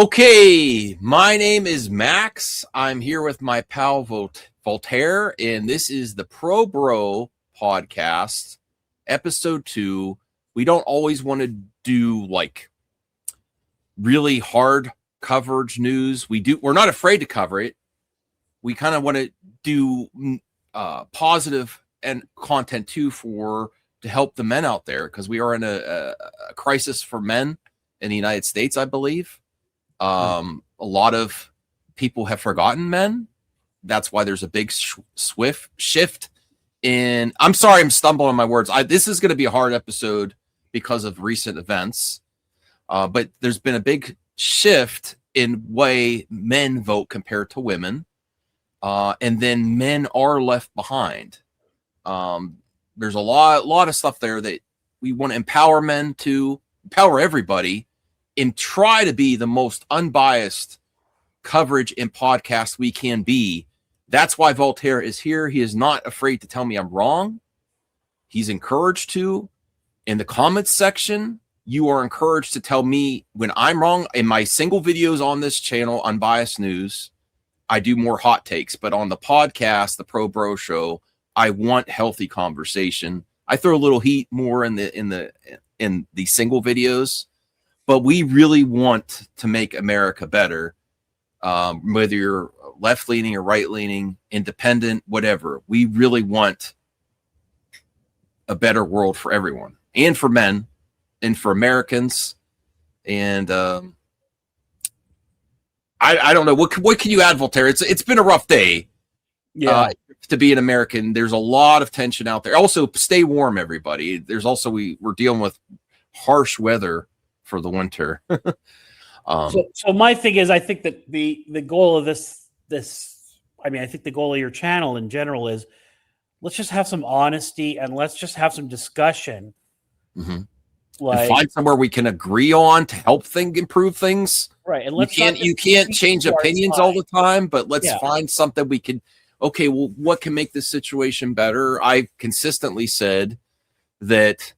Okay, my name is Max. I'm here with my pal Voltaire, and this is the Pro Bro podcast, episode 2. We don't always want to do like really hard coverage news. We're not afraid to cover it. We kind of want to do positive and content too to help the men out there, because we are in a crisis for men in the United States, I believe. A lot of people have forgotten men. That's why there's a big swift shift in. I'm sorry, I'm stumbling on my words. This is going to be a hard episode because of recent events. But there's been a big shift in way men vote compared to women. And then men are left behind. There's a lot of stuff there that we want to empower men to empower everybody and try to be the most unbiased coverage and podcast we can be. That's why Voltaire is here. He is not afraid to tell me I'm wrong. He's encouraged to. In the comments section, you are encouraged to tell me when I'm wrong. In my single videos on this channel, Unbiased News, I do more hot takes. But on the podcast, the Pro Bro Show, I want healthy conversation. I throw a little heat more in the single videos. But we really want to make America better, whether you're left-leaning or right-leaning, independent, whatever. We really want a better world for everyone, and for men, and for Americans. And I don't know. What can you add, Voltaire? It's been a rough day to be an American. There's a lot of tension out there. Also, stay warm, everybody. There's also, we're dealing with harsh weather for the winter. So my thing is, I think that the goal of this, I think the goal of your channel in general is, let's just have some honesty and let's just have some discussion. Mm-hmm. And find somewhere we can agree on to help improve things. Right. And you can't change opinions all the time, but let's find something we can. Okay, well, what can make this situation better? I've consistently said that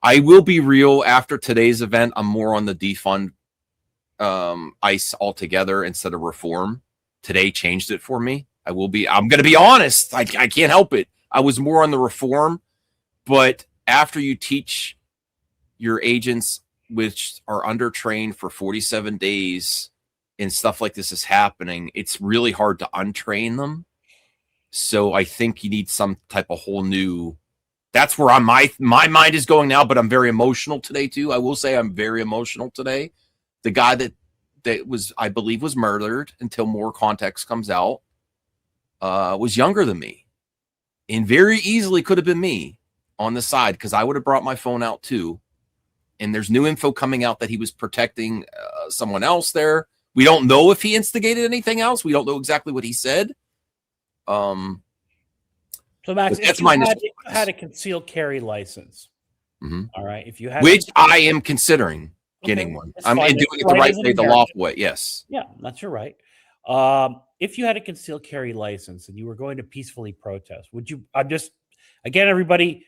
I will be real. After today's event, I'm more on the defund ICE altogether instead of reform. Today changed it for me. I'm going to be honest. I can't help it. I was more on the reform, but after you teach your agents, which are undertrained for 47 days and stuff like this is happening, it's really hard to untrain them. So I think you need some type of whole new. That's where my mind is going now, but I'm very emotional today too. I will say I'm very emotional today. The guy that was, I believe, was murdered, until more context comes out, was younger than me, and very easily could have been me on the side, because I would have brought my phone out too. And there's new info coming out that he was protecting someone else there. We don't know if he instigated anything else. We don't know exactly what he said. So Max, if you had a concealed carry license, all right, if you had, which I am considering getting one, I'm doing it the right way, the lawful way. Yes. Yeah, that's your right. If you had a concealed carry license and you were going to peacefully protest, would you? Again, everybody,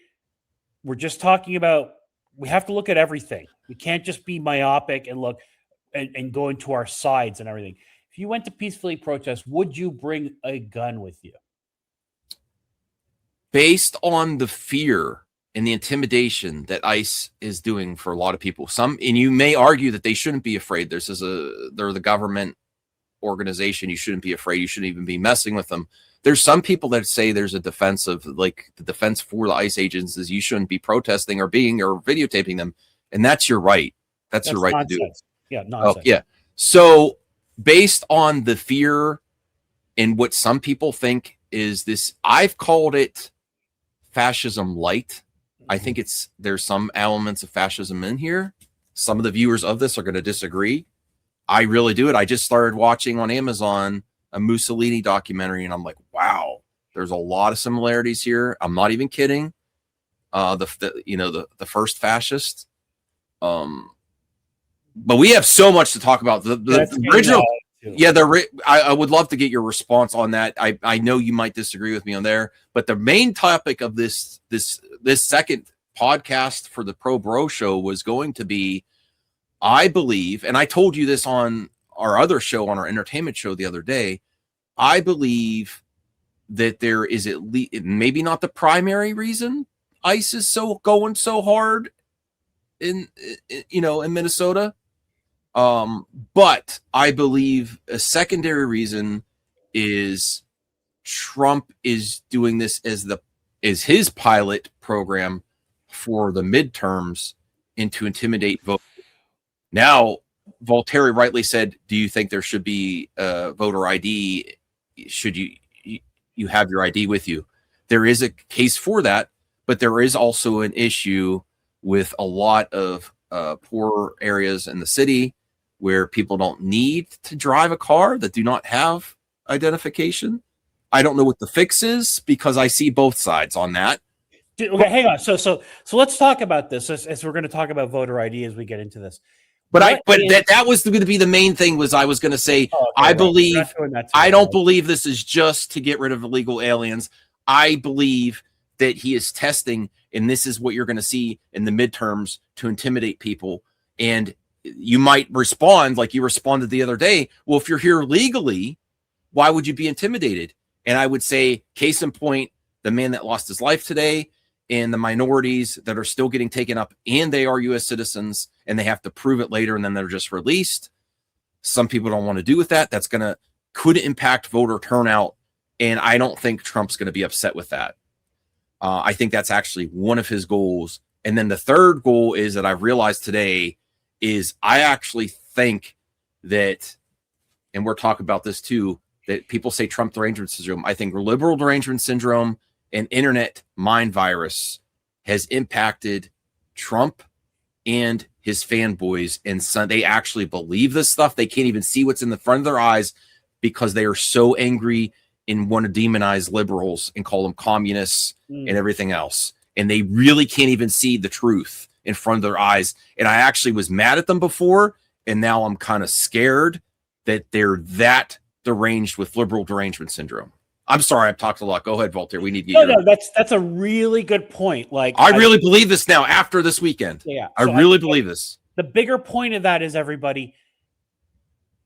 we're just talking about. We have to look at everything. We can't just be myopic and look and go into our sides and everything. If you went to peacefully protest, would you bring a gun with you? Based on the fear and the intimidation that ICE is doing for a lot of people, and you may argue that they shouldn't be afraid. They're the government organization. You shouldn't be afraid. You shouldn't even be messing with them. There's some people that say there's a defense of, like, the defense for the ICE agents is you shouldn't be protesting or videotaping them. And that's your right. That's your right nonsense. To do it. Yeah. Nonsense. Oh, yeah. So based on the fear and what some people think is this, I've called it fascism light. I think there's some elements of fascism in here. Some of the viewers of this are going to disagree. I really do it. I just started watching on Amazon a Mussolini documentary, and I'm like, wow, there's a lot of similarities here. I'm not even kidding. The first fascist. But we have so much to talk about. The original. Yeah, I would love to get your response on that. I know you might disagree with me on there, but the main topic of this second podcast for the Pro Bro Show was going to be, I believe, and I told you this on our other show, on our entertainment show the other day, I believe that there is at least, maybe not the primary reason ICE is going so hard in Minnesota, but I believe a secondary reason is Trump is doing this as his pilot program for the midterms and to intimidate voters. Now, Voltaire rightly said, do you think there should be a voter ID? Should you have your ID with you? There is a case for that, but there is also an issue with a lot of poor areas in the city where people don't need to drive a car that do not have identification. I don't know what the fix is because I see both sides on that. Okay, hang on. So let's talk about this as we're going to talk about voter ID as we get into this. But that was going to be the main thing. Was I was going to say, I don't believe this is just to get rid of illegal aliens. I believe that he is testing, and this is what you're going to see in the midterms to intimidate people. And you might respond like you responded the other day. Well, if you're here legally, why would you be intimidated? And I would say, case in point, the man that lost his life today, and the minorities that are still getting taken up, and they are U.S. citizens, and they have to prove it later, and then they're just released. Some people don't want to do with that. That's could impact voter turnout, and I don't think Trump's going to be upset with that. I think that's actually one of his goals. And then the third goal is that I've realized today is I actually think that, and we're talking about this too, that people say Trump derangement syndrome. I think liberal derangement syndrome and internet mind virus has impacted Trump and his fanboys, and they actually believe this stuff. They can't even see what's in the front of their eyes because they are so angry and want to demonize liberals and call them communists and everything else. And they really can't even see the truth in front of their eyes. And I actually was mad at them before, and now I'm kind of scared that they're that deranged with liberal derangement syndrome. I'm sorry, I've talked a lot. Go ahead, Voltaire. We need to get that's a really good point. Like, I really believe this now after this weekend. Yeah, I really believe this. The bigger point of that is, everybody,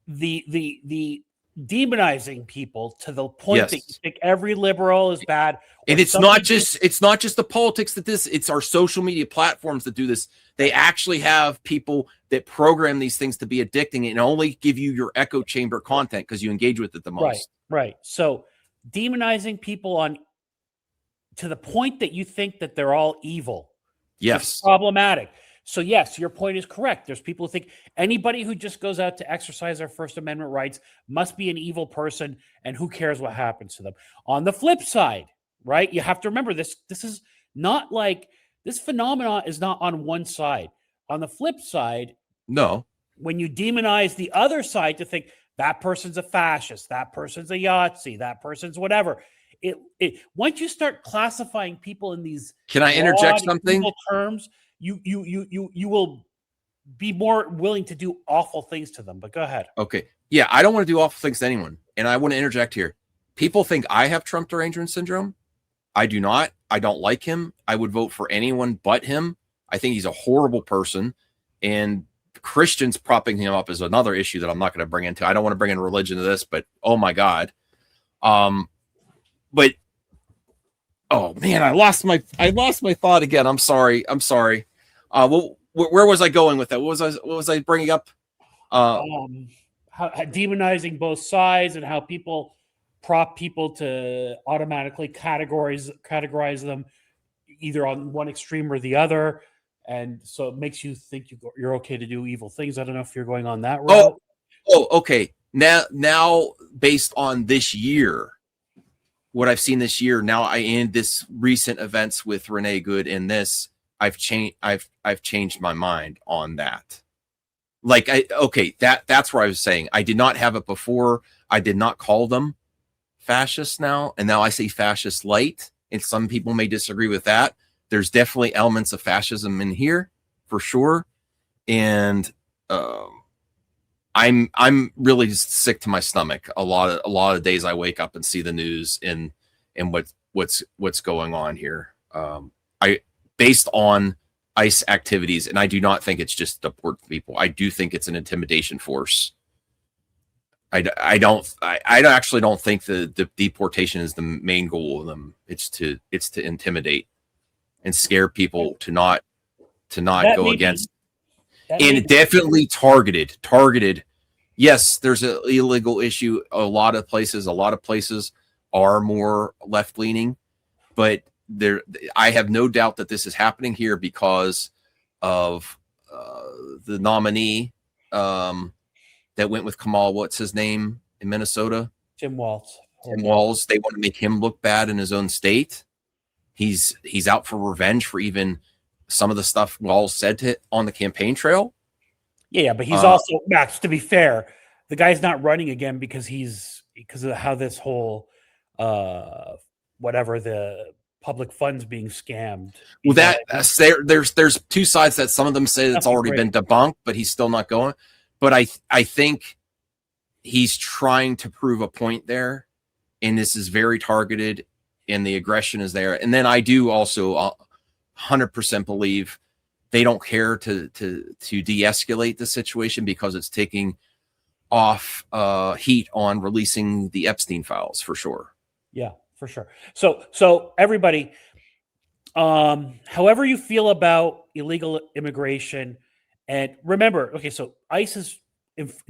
the demonizing people to the point that you think every liberal is bad. And it's not just the politics it's our social media platforms that do this. They actually have people that program these things to be addicting and only give you your echo chamber content because you engage with it the most. Right. So demonizing people to the point that you think that they're all evil. Yes. It's problematic. So yes, your point is correct. There's people who think anybody who just goes out to exercise their First Amendment rights must be an evil person, and who cares what happens to them. On the flip side, right, you have to remember this is not like this phenomenon is not on one side. On the flip side, no, when you demonize the other side to think that person's a fascist, that person's a Yahtzee, that person's whatever. Once you start classifying people in these can I interject something terms, you will be more willing to do awful things to them. But go ahead. Okay. Yeah, I don't want to do awful things to anyone. And I want to interject here. People think I have Trump derangement syndrome. I do not. I don't like him. I would vote for anyone but him. I think he's a horrible person. And Christians propping him up is another issue that I'm not going to bring into. I don't want to bring in religion to this, but oh my God. But oh man, I lost my thought again. I'm sorry. Well, where was I going with that? What was I bringing up? How demonizing both sides and how people prop people to automatically categorize them either on one extreme or the other, and so it makes you think you're okay to do evil things. I don't know if you're going on that route. Oh, okay. Now, based on this year, what I've seen this year, now in this recent events with Renee Good in this, I've changed my mind on that. Like, that's where I was saying I did not have it before. I did not call them fascists now, and now I say fascist light, and some people may disagree with that. There's definitely elements of fascism in here for sure, and I'm really sick to my stomach. A lot of days I wake up and see the news and what's going on here. Based on ICE activities, and I do not think it's just deport people. I do think it's an intimidation force. I actually don't think the deportation is the main goal of them. It's to intimidate and scare people to not That go may be against, that may and be definitely targeted. Yes, there's an illegal issue. A lot of places are more left leaning, but I have no doubt that this is happening here because of the nominee that went with Kamal. What's his name in Minnesota? Tim Walz. Tim Walz. They want to make him look bad in his own state. He's out for revenge for even some of the stuff Walz said on the campaign trail. Yeah, but he's also, Max, to be fair, the guy's not running again because of how this whole whatever the public funds being scammed. Well, there's two sides that some of them say that's already been debunked, but he's still not going. But I think he's trying to prove a point there, and this is very targeted, and the aggression is there. And then I do also 100% believe they don't care to de-escalate the situation because it's taking off heat on releasing the Epstein files for sure. Yeah, for sure. So everybody, however you feel about illegal immigration, and remember, okay, so ICE is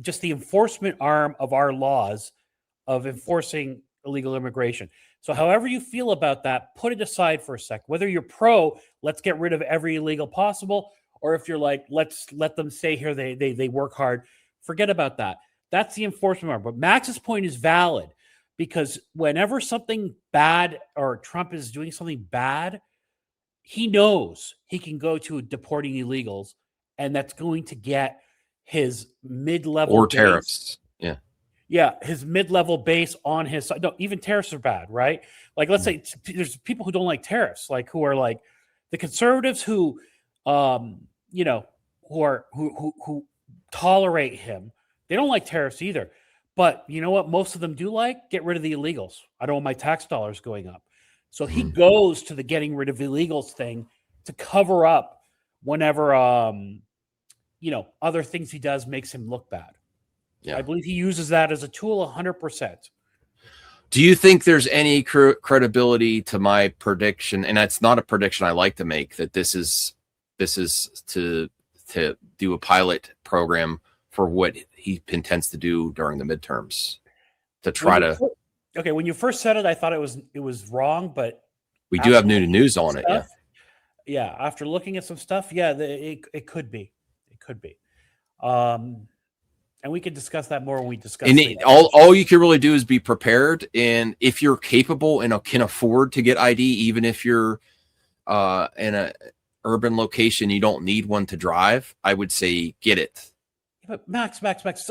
just the enforcement arm of our laws of enforcing illegal immigration. So however you feel about that, put it aside for a sec. Whether you're pro, let's get rid of every illegal possible, or if you're like, let's let them stay here, they work hard, forget about that. That's the enforcement arm. But Max's point is valid because whenever something bad or Trump is doing something bad, he knows he can go to deporting illegals, and that's going to get his mid-level or base. Tariffs. Yeah, his mid-level base on his side. No, even tariffs are bad, right? Like, let's say there's people who don't like tariffs, like who are like the conservatives who, who tolerate him. They don't like tariffs either. But you know what? Most of them do like get rid of the illegals. I don't want my tax dollars going up. So he goes to the getting rid of illegals thing to cover up whenever, other things he does makes him look bad. Yeah. I believe he uses that as a tool 100%. Do you think there's any credibility to my prediction? And that's not a prediction I like to make, that this is to do a pilot program for what he intends to do during the midterms to try when you first said it, I thought it was wrong, but we do have new news on it. Yeah. After looking at some stuff, it could be. It could be. And we can discuss that more when we discuss. And all you can really do is be prepared. And if you're capable and can afford to get ID, even if you're in a urban location, you don't need one to drive, I would say get it. But Max.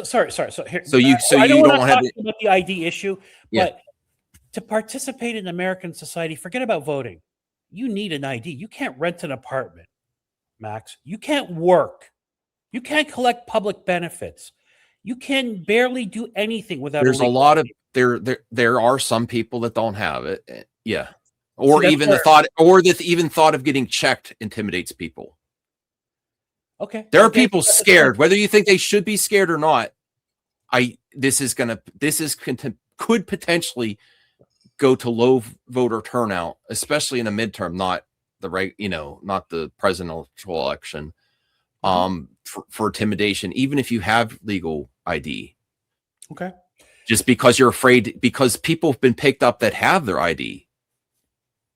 Sorry. So here, you don't have about the ID issue, but to participate in American society, forget about voting. You need an ID. You can't rent an apartment, Max. You can't work. You can't collect public benefits. You can barely do anything without. There's a lot of there are some people that don't have it. Yeah. Or even the thought of getting checked intimidates people. Okay. There are people scared, whether you think they should be scared or not. Could potentially go to low voter turnout, especially in a midterm, not the presidential election. For intimidation, even if you have legal ID. Okay. Just because you're afraid, because people have been picked up that have their ID.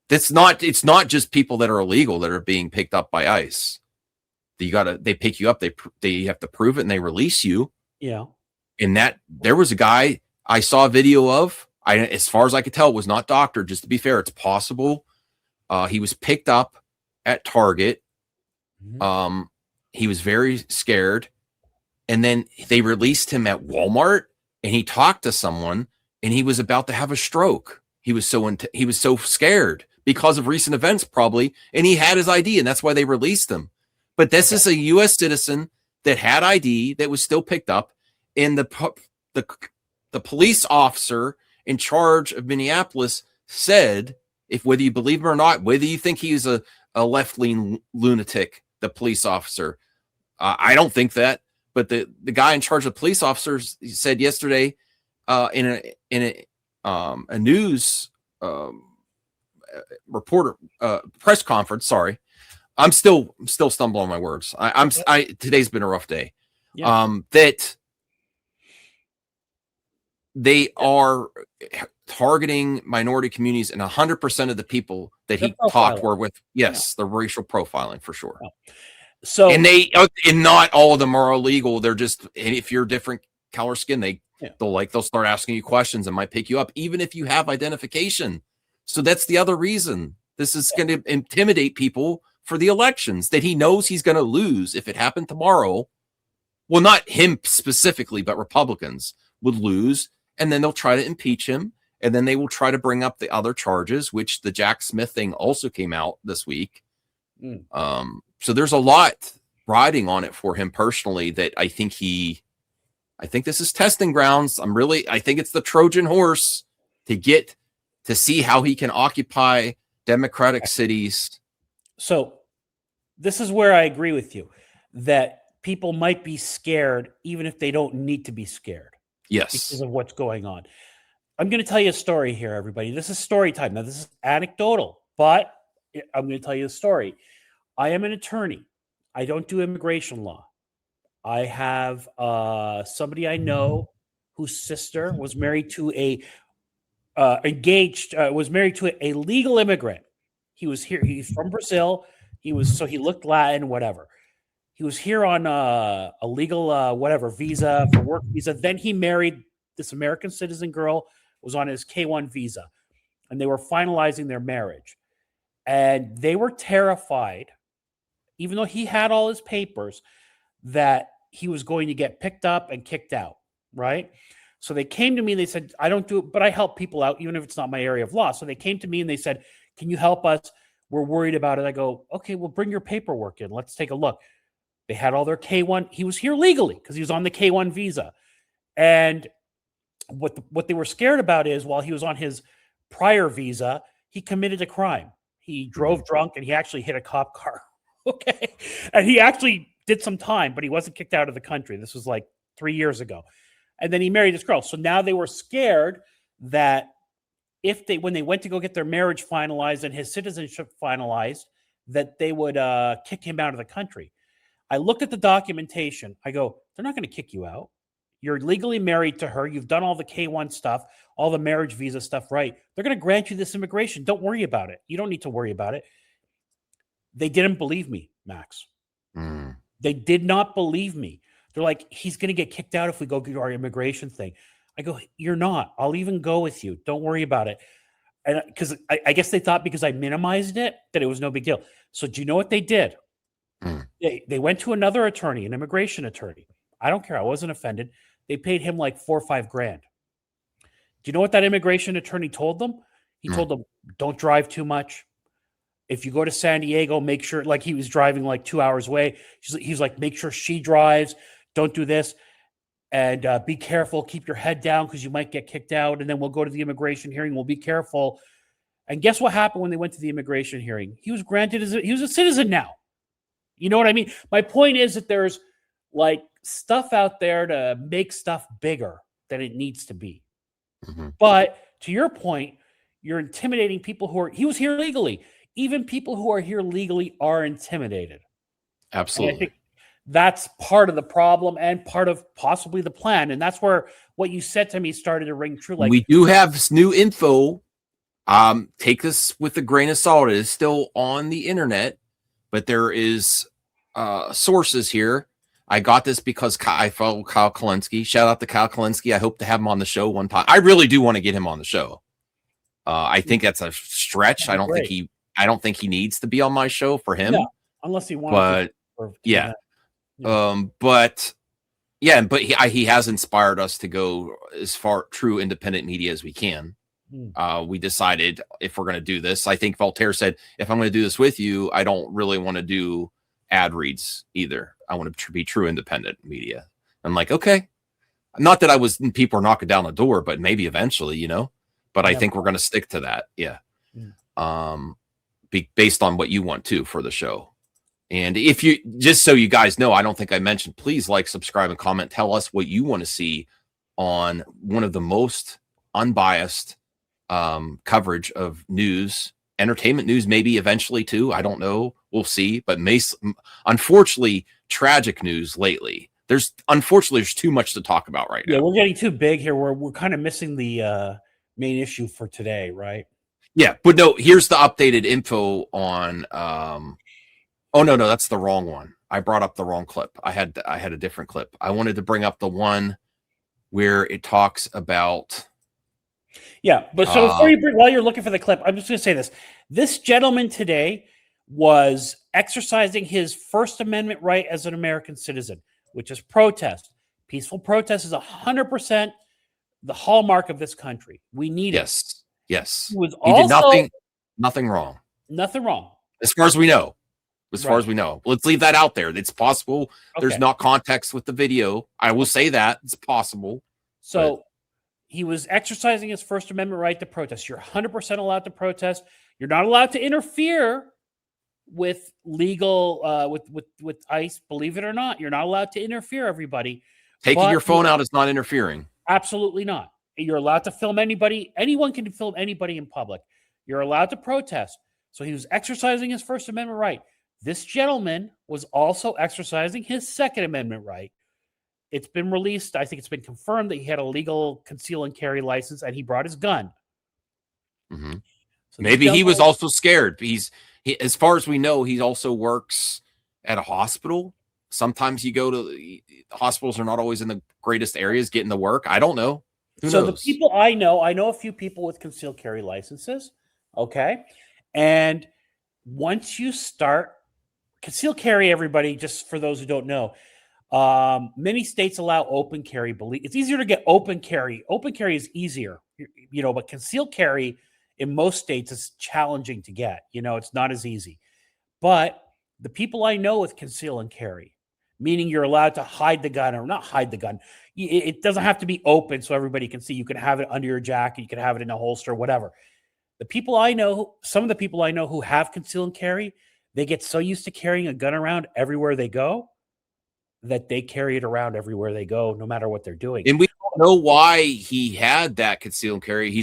It's not just people that are illegal that are being picked up by ICE. They pick you up, they have to prove it, and they release you. Yeah. And that there was a guy I saw a video of, as far as I could tell, was not doctored, just to be fair. It's possible. He was picked up at Target. He was very scared, and then they released him at Walmart, and he talked to someone, and he was about to have a stroke. He was so scared because of recent events, probably, and he had his ID, and that's why they released him. But this is a U.S. citizen that had ID that was still picked up, and the police officer in charge of Minneapolis said, whether you believe him or not, whether you think he's a left-leaning lunatic, the police officer. I don't think that, but the guy in charge of police officers said yesterday a news reporter press conference. Sorry, I'm still stumbling on my words. Today's been a rough day. Yeah. That they are targeting minority communities, and 100% of the people that he talked were with, yes, the racial profiling for sure. So, and not all of them are illegal. They're just, if you're different color skin, they'll start asking you questions and might pick you up, even if you have identification. So that's the other reason this is going to intimidate people for the elections that he knows he's going to lose if it happened tomorrow. Well, not him specifically, but Republicans would lose. And then they'll try to impeach him. And then they will try to bring up the other charges, which the Jack Smith thing also came out this week. So there's a lot riding on it for him personally that I think this is testing grounds. I think it's the Trojan horse to see how he can occupy Democratic cities. So this is where I agree with you that people might be scared even if they don't need to be scared. Yes. Because of what's going on. I'm going to tell you a story here, everybody. This is story time. Now, this is anecdotal, but I'm going to tell you a story. I am an attorney. I don't do immigration law. I have somebody I know whose sister was married to a legal immigrant. He was here. He's from Brazil. He looked Latin, whatever. He was here on a legal visa, for work visa. Then he married this American citizen girl, was on his K-1 visa, and they were finalizing their marriage. And they were terrified, even though he had all his papers, that he was going to get picked up and kicked out, right? So they came to me and they said, I don't do it, but I help people out, even if it's not my area of law. So they came to me and they said, can you help us? We're worried about it. I go, okay, well, bring your paperwork in. Let's take a look. They had all their K-1. He was here legally because he was on the K-1 visa. And what they were scared about is while he was on his prior visa, he committed a crime. He drove drunk and he actually hit a cop car. Okay. And he actually did some time, but he wasn't kicked out of the country. This was like 3 years ago. And then he married this girl. So now they were scared that when they went to go get their marriage finalized and his citizenship finalized, that they would kick him out of the country. I look at the documentation. I go, they're not going to kick you out. You're legally married to her. You've done all the K-1 stuff, all the marriage visa stuff right. They're going to grant you this immigration. Don't worry about it. You don't need to worry about it. They didn't believe me, Max. They did not believe me. They're like, he's going to get kicked out if we go do our immigration thing. I go, you're not. I'll even go with you. Don't worry about it. And because I guess they thought because I minimized it that it was no big deal. So do you know what they did? They went to another attorney, an immigration attorney. I don't care. I wasn't offended. They paid him like $4 or $5 grand. Do you know what that immigration attorney told them? He told them, don't drive too much. If you go to San Diego, make sure, like he was driving like 2 hours away. He's like, make sure she drives. Don't do this. And be careful. Keep your head down because you might get kicked out. And then we'll go to the immigration hearing. We'll be careful. And guess what happened when they went to the immigration hearing? He was granted, he was a citizen now. You know what I mean? My point is that there's like stuff out there to make stuff bigger than it needs to be. But to your point, you're intimidating people he was here legally. Even people who are here legally are intimidated. Absolutely. I think that's part of the problem and part of possibly the plan. And that's where what you said to me started to ring true. Like, we do have new info. Take this with a grain of salt. It is still on the internet, but there is sources here. I got this because I follow Kyle Kalinske. Shout out to Kyle Kalinske. I hope to have him on the show one time. I really do want to get him on the show. I think that's a stretch. I don't think he needs to be on my show for him. No, unless he wants. But he has inspired us to go as far true independent media as we can. We decided if we're going to do this, I think Voltaire said, if I'm going to do this with you, I don't really want to do ad reads either. I want to be true independent media. I'm like, okay, not that people are knocking down the door, but maybe eventually, but I think we're going to stick to that. Yeah. Based on what you want to for the show. And if just so you guys know, I don't think I mentioned, please like, subscribe, and comment. Tell us what you want to see on one of the most unbiased coverage of news, entertainment news, maybe eventually too. I don't know. We'll see. But unfortunately, tragic news lately. There's too much to talk about right now. Yeah, we're getting too big here. We're kind of missing the main issue for today, right? Yeah, but no, here's the updated info on oh no, that's the wrong one. I brought up the wrong clip. I had a different clip. I wanted to bring up the one where it talks about. Yeah, but so while you're looking for the clip, I'm just going to say this. This gentleman today was exercising his First Amendment right as an American citizen, which is protest. Peaceful protest is 100% the hallmark of this country. We need it. Yes. He was He did nothing wrong. Nothing wrong. As far as we know. Let's leave that out there. It's possible there's not context with the video. I will say that. It's possible. So he was exercising his First Amendment right to protest. You're 100% allowed to protest. You're not allowed to interfere with legal, with ICE. Believe it or not, you're not allowed to interfere, everybody. Taking your phone out is not interfering. Absolutely not. You're allowed to film anybody. Anyone can film anybody in public. You're allowed to protest. So he was exercising his First Amendment right. This gentleman was also exercising his Second Amendment right. It's been released. I think it's been confirmed that he had a legal conceal and carry license and he brought his gun. Mm-hmm. So maybe he was also scared. As far as we know, he also works at a hospital. Sometimes you go to hospitals are not always in the greatest areas getting to work. I don't know. Who knows? The people I know a few people with concealed carry licenses. Okay. And once you start concealed carry, everybody, just for those who don't know, many states allow open carry. It's easier to get open carry. Open carry is easier, but concealed carry in most states is challenging to get. It's not as easy. But the people I know with conceal and carry, meaning you're allowed to hide the gun or not hide the gun. It doesn't have to be open so everybody can see. You can have it under your jacket. You can have it in a holster, whatever. Some of the people I know who have conceal and carry, they get so used to carrying a gun around everywhere they go that they carry it around everywhere they go, no matter what they're doing. And we don't know why he had that conceal and carry.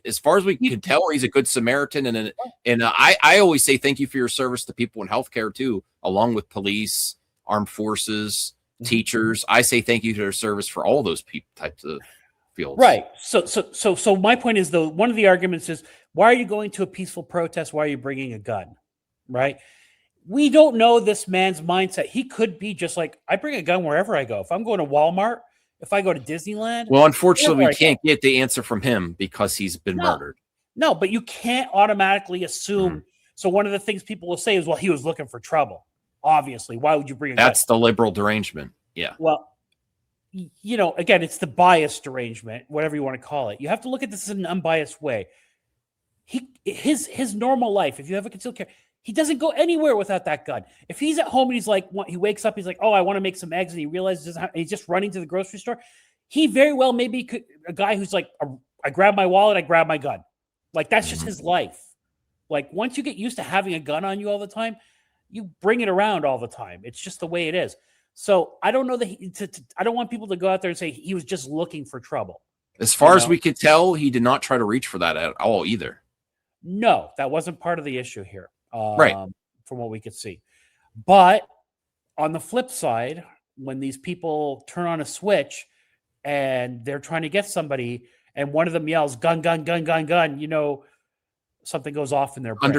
As far as we can tell, he's a good Samaritan. And I always say thank you for your service to people in healthcare too, along with police, armed forces, teachers. I say thank you to their service for all those types of fields. Right. So my point is, though, one of the arguments is, why are you going to a peaceful protest? Why are you bringing a gun? Right. We don't know this man's mindset. He could be just like, I bring a gun wherever I go. If I'm going to Walmart, if I go to Disneyland. Well, unfortunately, we can't get the answer from him because he's been murdered. No, but you can't automatically assume. Mm-hmm. So one of the things people will say is, well, he was looking for trouble. Obviously, why would you bring a gun? That's the liberal derangement. Yeah. Well, again, it's the biased derangement, whatever you want to call it. You have to look at this in an unbiased way. His normal life, if you have a concealed carry, he doesn't go anywhere without that gun. If he's at home and he's like, he wakes up, he's like, oh, I want to make some eggs, and he realizes he's just running to the grocery store. He very well maybe could a guy who's like, I grab my wallet, I grab my gun. Like that's just his life. Like once you get used to having a gun on you all the time, you bring it around all the time. It's just the way it is. So I don't know that I don't want people to go out there and say he was just looking for trouble. As far as we could tell, he did not try to reach for that at all either. No, that wasn't part of the issue here. Right. From what we could see. But on the flip side, when these people turn on a switch and they're trying to get somebody and one of them yells, gun, gun, gun, gun, gun, something goes off in their brain.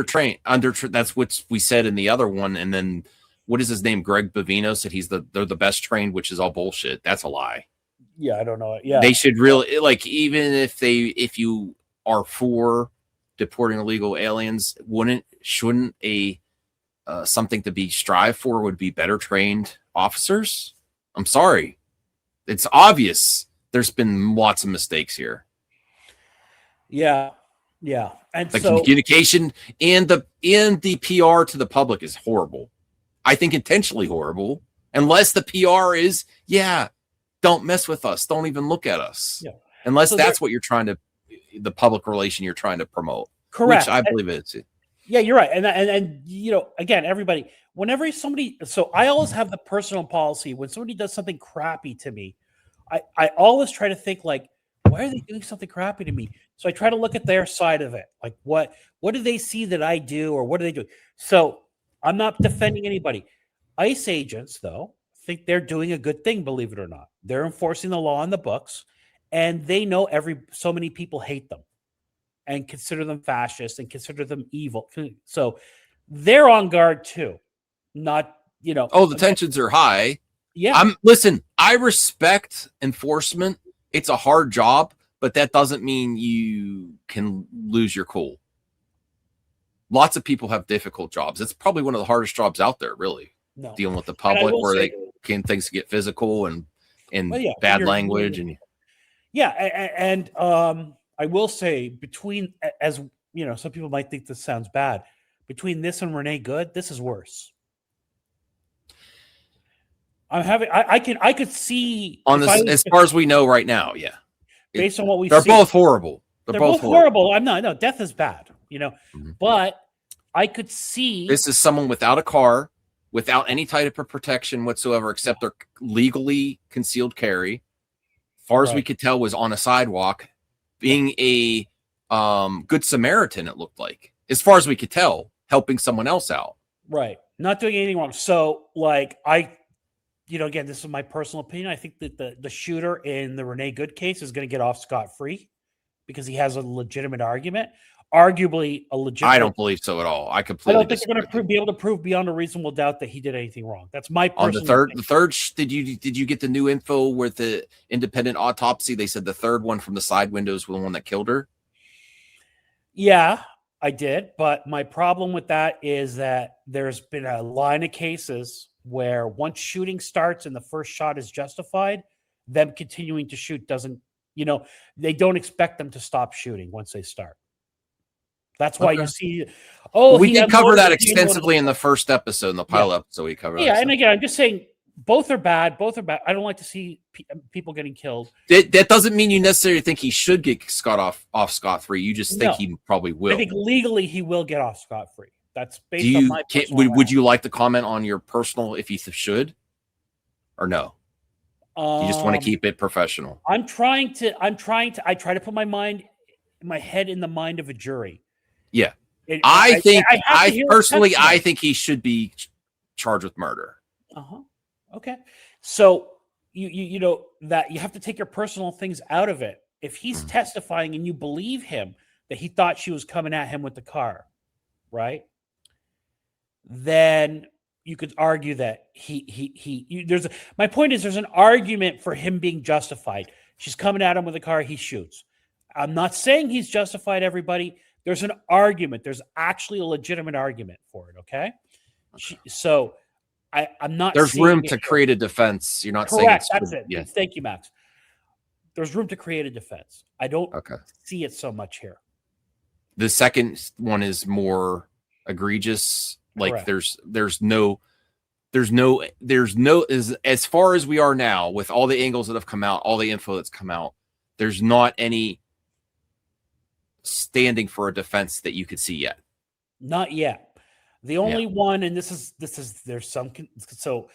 Undertrained. That's what we said in the other one. And then what is his name? Greg Bavino said they're the best trained, which is all bullshit. That's a lie. Yeah, I don't know. Yeah. They should really, even if you are for deporting illegal aliens, shouldn't something to be strived for would be better trained officers? I'm sorry. It's obvious there's been lots of mistakes here. Yeah. Yeah. And the communication and the PR to the public is horrible. I think intentionally horrible. Unless the PR is, don't mess with us. Don't even look at us. Yeah. Unless that's what you're trying to, the public relation you're trying to promote. Correct. Which I believe it is. Yeah, you're right. And again, everybody, whenever I always have the personal policy when somebody does something crappy to me, I always try to think like, why are they doing something crappy to me? So I try to look at their side of it. Like what do they see that I do, or what do they do? So I'm not defending anybody. ICE agents, though, think they're doing a good thing, believe it or not. They're enforcing the law on the books, and they know so many people hate them and consider them fascist and consider them evil. So they're on guard too. Not, Oh, the tensions are high. Yeah. Listen, I respect enforcement. It's a hard job, but that doesn't mean you can lose your cool. Lots of people have difficult jobs. It's probably one of the hardest jobs out there, really. No. Dealing with the public where things get physical and bad language. And I will say, between, as some people might think this sounds bad, between this and Renee Good, this is worse. I could see on this as far as we know right now. Yeah, based on what we they're both horrible. They're both horrible. No, death is bad, but I could see this is someone without a car, without any type of protection whatsoever, except their legally concealed carry. As far as we could tell, was on a sidewalk, being a good Samaritan. It looked like, as far as we could tell, helping someone else out. Right, not doing anything wrong. So, again, this is my personal opinion. I think that the shooter in the Renee Good case is going to get off scot-free because he has a legitimate argument. Arguably a legitimate. I don't believe so at all. I don't think they're going to be able to prove beyond a reasonable doubt that he did anything wrong. That's my personal on the third. Did you get the new info with the independent autopsy? They said the third one from the side windows was the one that killed her. Yeah, I did. But my problem with that is that there's been a line of cases where once shooting starts and the first shot is justified, them continuing to shoot doesn't, they don't expect them to stop shooting once they start. That's why you see. We did cover that extensively in the first episode, in the pilot episode. We covered. Yeah, and again, I'm just saying both are bad. Both are bad. I don't like to see people getting killed. That doesn't mean you necessarily think he should get off scot-free. You just think he probably will. I think legally he will get off scot-free. That's based on my personal. Would you like to comment on your personal if he should, or no? You just want to keep it professional. I try to put my head in the mind of a jury. Yeah, I think he should be charged with murder. Okay, so you know that you have to take your personal things out of it. If he's testifying and you believe him that he thought she was coming at him with the car, right? Then you could argue that my point is there's an argument for him being justified. She's coming at him with a car, he shoots. I'm not saying he's justified, everybody. There's an argument. There's actually a legitimate argument for it, okay? So I'm not. There's room to create a defense. You're not correct. saying that's it. Yeah. Thank you, Max. There's room to create a defense. I don't see it so much here. The second one is more egregious. Like there's no as far as we are now with all the angles that have come out, all the info that's come out, there's not any standing for a defense that you could see yet. Not yet. The only one, and there's some. So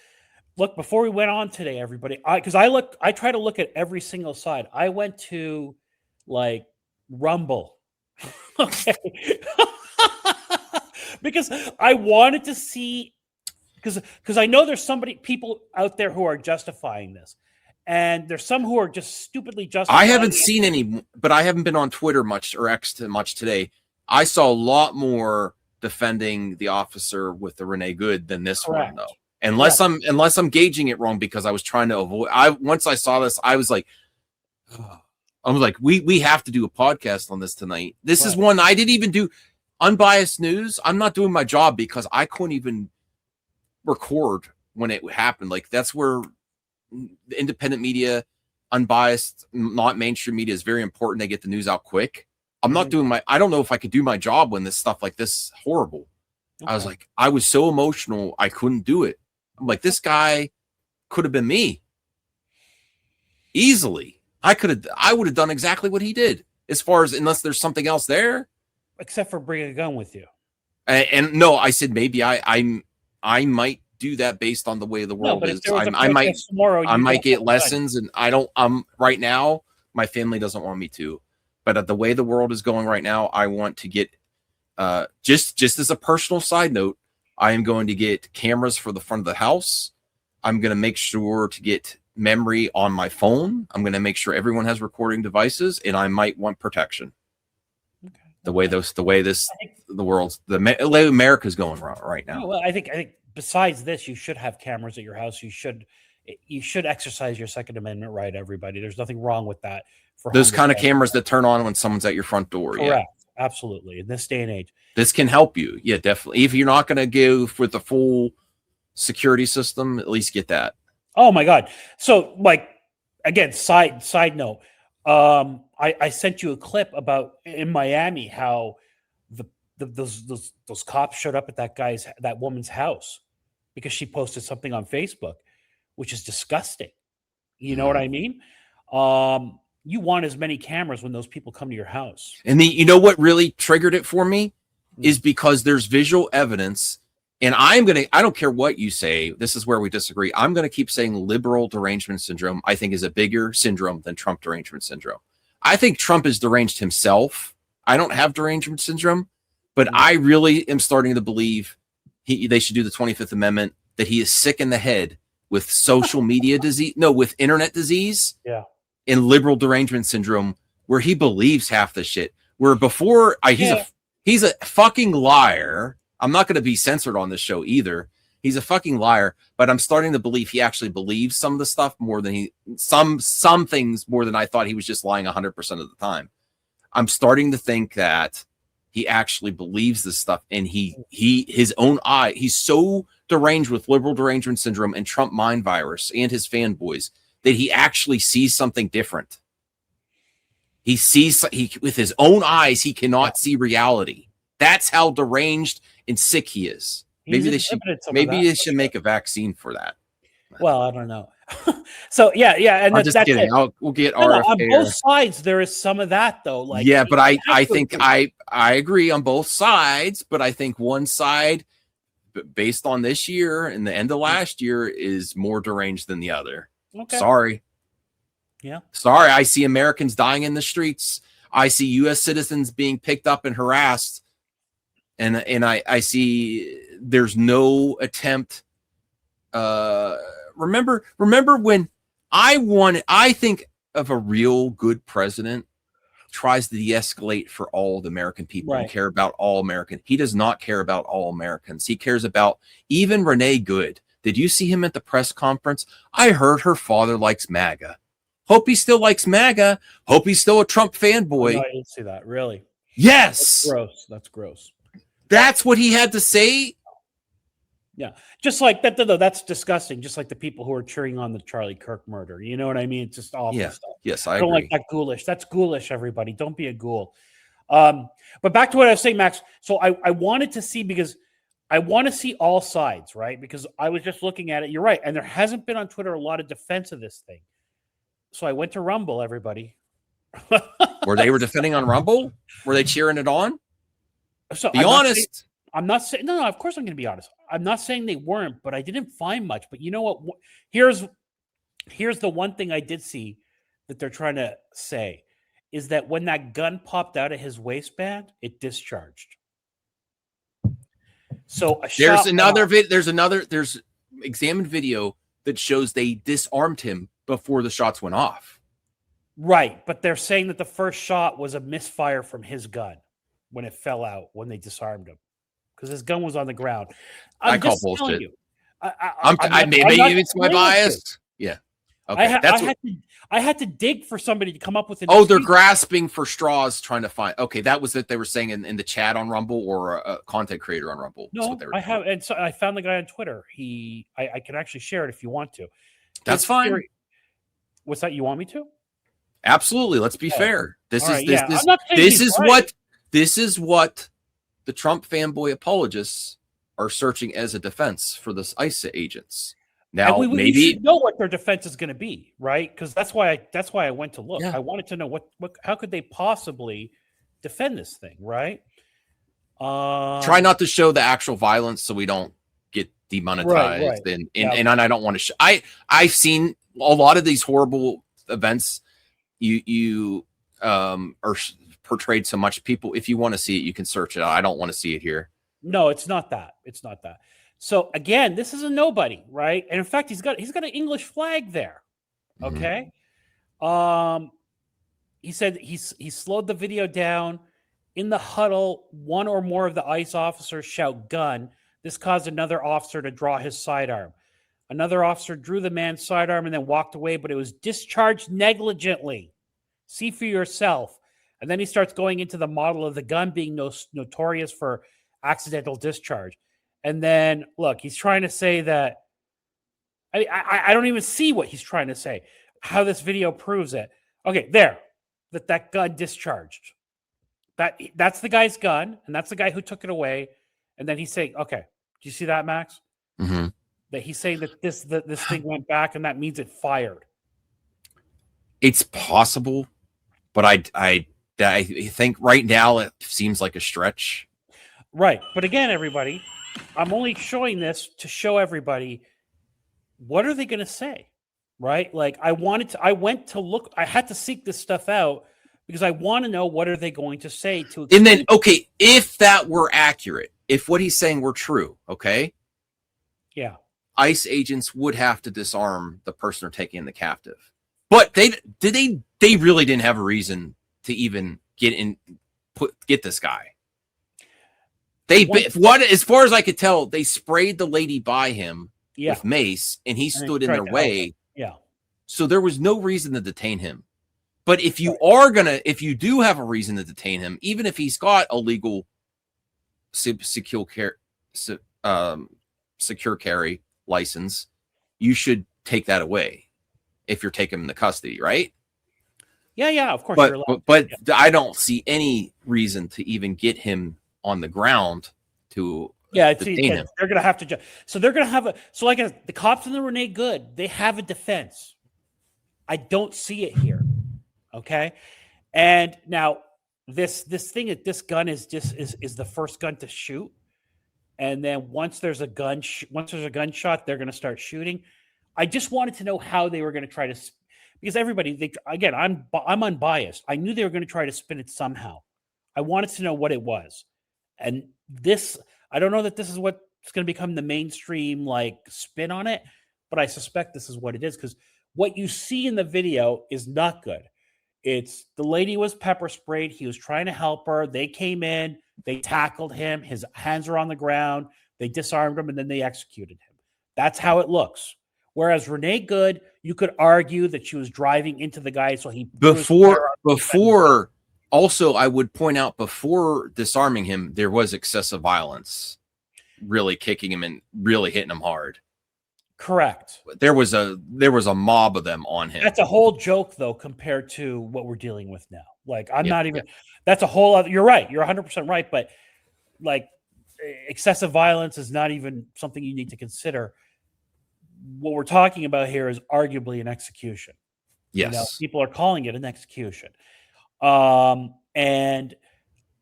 look, before we went on today, everybody, I try to look at every single side. I went to Rumble. Okay. Because I wanted to see, because I know there's people out there who are justifying this, and there's some who are just stupidly justifying. I haven't seen any, but I haven't been on Twitter much or X much today. I saw a lot more defending the officer with the Renee Good than this one, though. Unless I'm gauging it wrong, because I was trying to avoid. Once I saw this, I was like, we have to do a podcast on this tonight. This is one I didn't even do. Unbiased news. I'm not doing my job because I couldn't even record when it happened. Like, that's where the independent media, unbiased, not mainstream media, is very important. They get the news out quick. I'm not doing I don't know if I could do my job when this stuff like this horrible. Okay. I was so emotional, I couldn't do it. I'm like, this guy could have been me. Easily. I would have done exactly what he did, as far as, unless there's something else there. Except for bringing a gun with you. And no, I said maybe I might do that based on the way the No, world but if is. there was a I might protest tomorrow, I you might don't get have a gun. lessons, and I don't. Right now, my family doesn't want me to, but the way the world is going right now, I want to get. Just as a personal side note, I am going to get cameras for the front of the house. I'm going to make sure to get memory on my phone. I'm going to make sure everyone has recording devices, and I might want protection. Okay. The way America's going right now. Well, I think besides this, you should have cameras at your house. You should exercise your Second Amendment right, everybody. There's nothing wrong with that. For Those kind of cameras that turn on when someone's at your front door. Correct. Yeah. Absolutely. In this day and age. This can help you. Yeah, definitely. If you're not going to go with the full security system, at least get that. Oh my God. So like, again, side note, I sent you a clip about in Miami, how those cops showed up at that woman's house because she posted something on Facebook, which is disgusting. You know what I mean? You want as many cameras when those people come to your house. And you know what really triggered it for me is because there's visual evidence. And I don't care what you say. This is where we disagree. I'm going to keep saying liberal derangement syndrome, I think, is a bigger syndrome than Trump derangement syndrome. I think Trump is deranged himself. I don't have derangement syndrome, but I really am starting to believe they should do the 25th Amendment, that he is sick in the head with social media disease, with internet disease. Yeah. And liberal derangement syndrome, where he believes half the shit. Where before, he's a fucking liar. I'm not going to be censored on this show either. He's a fucking liar, but I'm starting to believe he actually believes some of the stuff more than some things more than I thought he was just lying 100% of the time. I'm starting to think that he actually believes this stuff, and his own eye. He's so deranged with liberal derangement syndrome and Trump mind virus and his fanboys that he actually sees something different. He sees with his own eyes. He cannot see reality. That's how deranged and sick he is. Maybe they should make a vaccine for that. Well, I don't know. So yeah, and I'm just kidding. We'll get RFK. On both sides, there is some of that though. Like, yeah, but I think I agree on both sides, but I think one side, based on this year and the end of last year, is more deranged than the other. Okay. Sorry. Yeah. Sorry. I see Americans dying in the streets. I see U.S. citizens being picked up and harassed. And I see there's no attempt. Remember when I think of a real good president tries to de-escalate for all the American people and care about all Americans. He does not care about all Americans. He cares about even Renee Good. Did you see him at the press conference? I heard her father likes MAGA. Hope he still likes MAGA. Hope he's still a Trump fanboy. No, I didn't see that. Really? Yes. That's gross. That's what he had to say. Yeah. Just like that, though, that's disgusting. Just like the people who are cheering on the Charlie Kirk murder. You know what I mean? It's just awful stuff. Yes, I don't like that ghoulish. That's ghoulish, everybody. Don't be a ghoul. But back to what I was saying, Max. So I wanted to see, because I want to see all sides, right? Because I was just looking at it. You're right. And there hasn't been on Twitter a lot of defense of this thing. So I went to Rumble, everybody. Were they defending on Rumble? Were they cheering it on? So be honest. I'm not saying, no, of course I'm going to be honest. I'm not saying they weren't, but I didn't find much. But you know what? Here's the one thing I did see that they're trying to say is that when that gun popped out of his waistband, it discharged. So there's examined video that shows they disarmed him before the shots went off. Right, but they're saying that the first shot was a misfire from his gun when it fell out, when they disarmed him, because his gun was on the ground. I call bullshit. Maybe it's my bias. Yeah. Okay. I had to dig for somebody to come up with an they're grasping for straws trying to find. Okay, that was what they were saying in the chat on Rumble, or a content creator on Rumble. No, I have, and so I found the guy on Twitter. I can actually share it if you want to. That's fine. What's that? You want me to? Absolutely. Let's be fair. This is what the Trump fanboy apologists are searching as a defense for the ICE agents. Now, we should know what their defense is going to be, right? Because that's why I went to look. Yeah. I wanted to know how could they possibly defend this thing, right? Try not to show the actual violence so we don't get demonetized, Right. and Yeah. and I don't want to. I've seen a lot of these horrible events. You are portrayed so much. People, if you want to see it, you can search it out. I don't want to see it here. No, it's not that. It's not that. So again, this is a nobody, right? And in fact, he's got an English flag there. Okay. He said he slowed the video down. In the huddle, one or more of the ICE officers shout gun. This caused another officer to draw his sidearm. Another officer drew the man's sidearm and then walked away, but it was discharged negligently. See for yourself. And then he starts going into the model of the gun being notorious for accidental discharge. And then, look, he's trying to say that. I don't even see what he's trying to say, how this video proves it. Okay, there, that gun discharged. That's the guy's gun, and that's the guy who took it away. And then he's saying, okay, do you see that, Max? Mm-hmm. That he's saying that this thing went back, and that means it fired. It's possible, but I think right now it seems like a stretch. Right. But again, everybody, I'm only showing this to show everybody what are they going to say, right? Like I went to look, I had to seek this stuff out because I want to know what are they going to say to explain. And then, okay, if that were accurate, if what he's saying were true, okay? Yeah. ICE agents would have to disarm the person they're taking in the captive. But they really didn't have a reason to even get this guy. As far as I could tell, they sprayed the lady by him with mace, and he stood in their way. Yeah. So there was no reason to detain him. But if you do have a reason to detain him, even if he's got a legal secure carry license, you should take that away if you're taking him into custody, right? Yeah, of course. But I don't see any reason to even get him on the ground to detain him. They're going to have to. So they're going to have the cops in the Renee Good, they have a defense. I don't see it here. Okay, and now this gun is the first gun to shoot, and then once there's a gunshot, they're going to start shooting. I just wanted to know how they were going to try to, because everybody, I'm unbiased. I knew they were going to try to spin it somehow. I wanted to know what it was, and this, I don't know that this is what's going to become the mainstream like spin on it, but I suspect this is what it is, because what you see in the video is not good. It's the lady was pepper sprayed. He was trying to help her. They came in, they tackled him. His hands are on the ground. They disarmed him, and then they executed him. That's how it looks. Whereas Renee Good, you could argue that she was driving into the guy, so he before. Also, I would point out, before disarming him, there was excessive violence, really kicking him and really hitting him hard. Correct. There was a mob of them on him. That's a whole joke, though, compared to what we're dealing with now. Like, that's a whole other. You're right. You're 100% right. But like, excessive violence is not even something you need to consider. What we're talking about here is arguably an execution. Yes, people are calling it an execution. And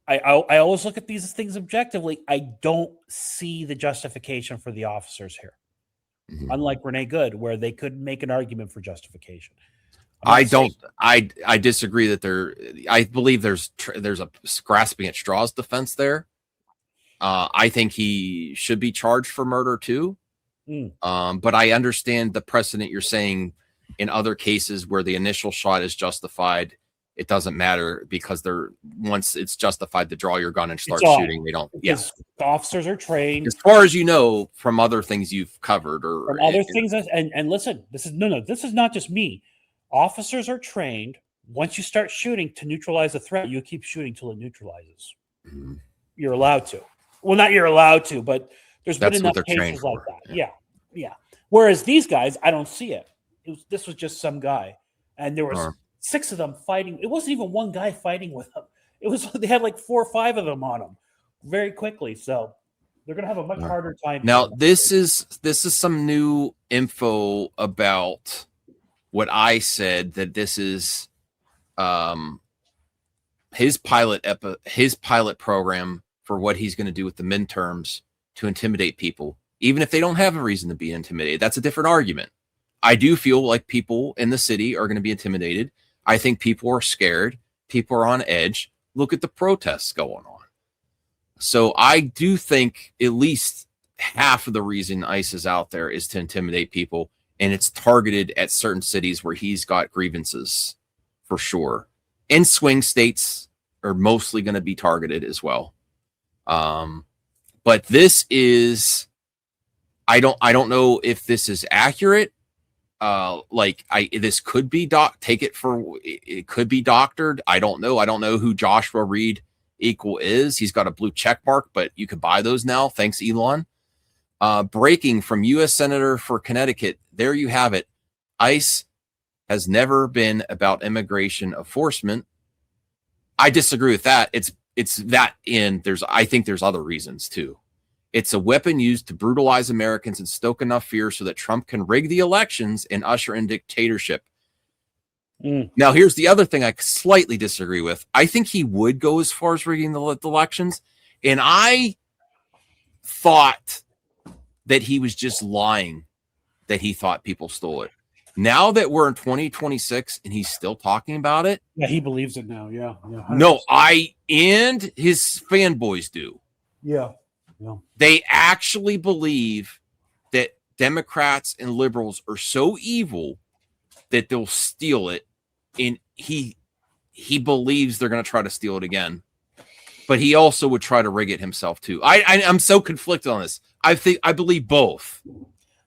I always look at these things objectively. I don't see the justification for the officers here. Mm-hmm. Unlike Renee Good, where they could make an argument for justification. I disagree that I believe there's a grasping at straws defense there. I think he should be charged for murder too. But I understand the precedent you're saying in other cases where the initial shot is justified. It doesn't matter, because once it's justified to draw your gun and start shooting, they don't. Yes, the officers are trained. As far as you know, from other things you've covered, or from other things, and listen, this is not just me. Officers are trained. Once you start shooting to neutralize a threat, you keep shooting till it neutralizes. Mm-hmm. You're allowed to. Well, not you're allowed to, but there's been enough cases like that. Yeah. Whereas these guys, I don't see it. This was just some guy, and there was 6 of them fighting. It wasn't even one guy fighting with them. They had like 4 or 5 of them on them very quickly. So they're gonna have a much harder time. Now, this is some new info about what I said, that this is his pilot program for what he's going to do with the midterms to intimidate people even if they don't have a reason to be intimidated. That's a different argument. I do feel like people in the city are going to be intimidated. I think people are scared. People are on edge. Look at the protests going on. So I do think at least half of the reason ICE is out there is to intimidate people, and it's targeted at certain cities where he's got grievances for sure. And swing states are mostly going to be targeted as well. But this is, I don't know if this is accurate. This could be it could be doctored. I don't know. I don't know who Joshua Reed equal is. He's got a blue check mark, but you can buy those now. Thanks, Elon. Breaking from U.S. Senator for Connecticut. There you have it. ICE has never been about immigration enforcement. I disagree with that. It's that, and I think there's other reasons too. It's a weapon used to brutalize Americans and stoke enough fear so that Trump can rig the elections and usher in dictatorship. Now, here's the other thing I slightly disagree with. I think he would go as far as rigging the elections, and I thought that he was just lying, that he thought people stole it. Now that we're in 2026 and he's still talking about it. Yeah, he believes it now. Yeah. No, and his fanboys do. Yeah. They actually believe that Democrats and liberals are so evil that they'll steal it. And he believes they're going to try to steal it again. But he also would try to rig it himself too. I'm so conflicted on this. I believe both.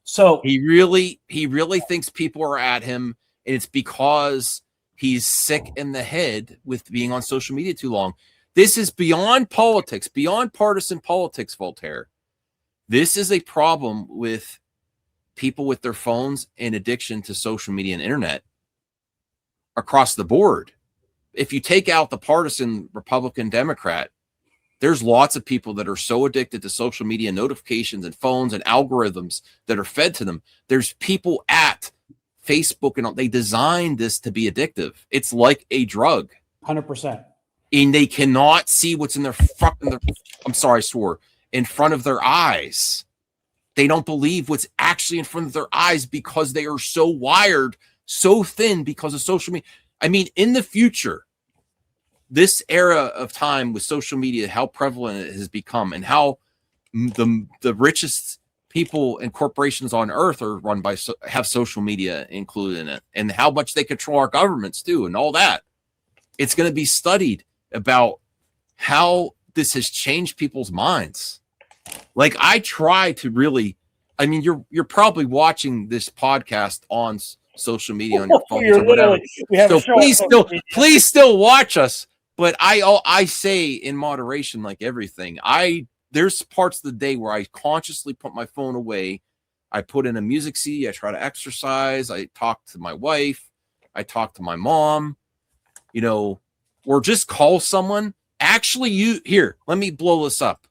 So he really thinks people are at him, and it's because he's sick in the head with being on social media too long. This is beyond politics, beyond partisan politics, Voltaire. This is a problem with people with their phones and addiction to social media and internet across the board. If you take out the partisan Republican Democrat, there's lots of people that are so addicted to social media notifications and phones and algorithms that are fed to them. There's people at Facebook, and they designed this to be addictive. It's like a drug. 100%. And they cannot see what's in in front of their eyes. They don't believe what's actually in front of their eyes because they are so wired, so thin because of social media. I mean, in the future, this era of time with social media, how prevalent it has become, and how the richest people and corporations on earth are run by have social media included in it, and how much they control our governments too, and all that. It's going to be studied about how this has changed people's minds. Like, I try to really, I mean, you're probably watching this podcast on social media on your phones or whatever. So please still watch us. But I say in moderation, like everything. There's parts of the day where I consciously put my phone away. I put in a music CD. I try to exercise. I talk to my wife. I talk to my mom. Or just call someone. Actually, let me blow this up.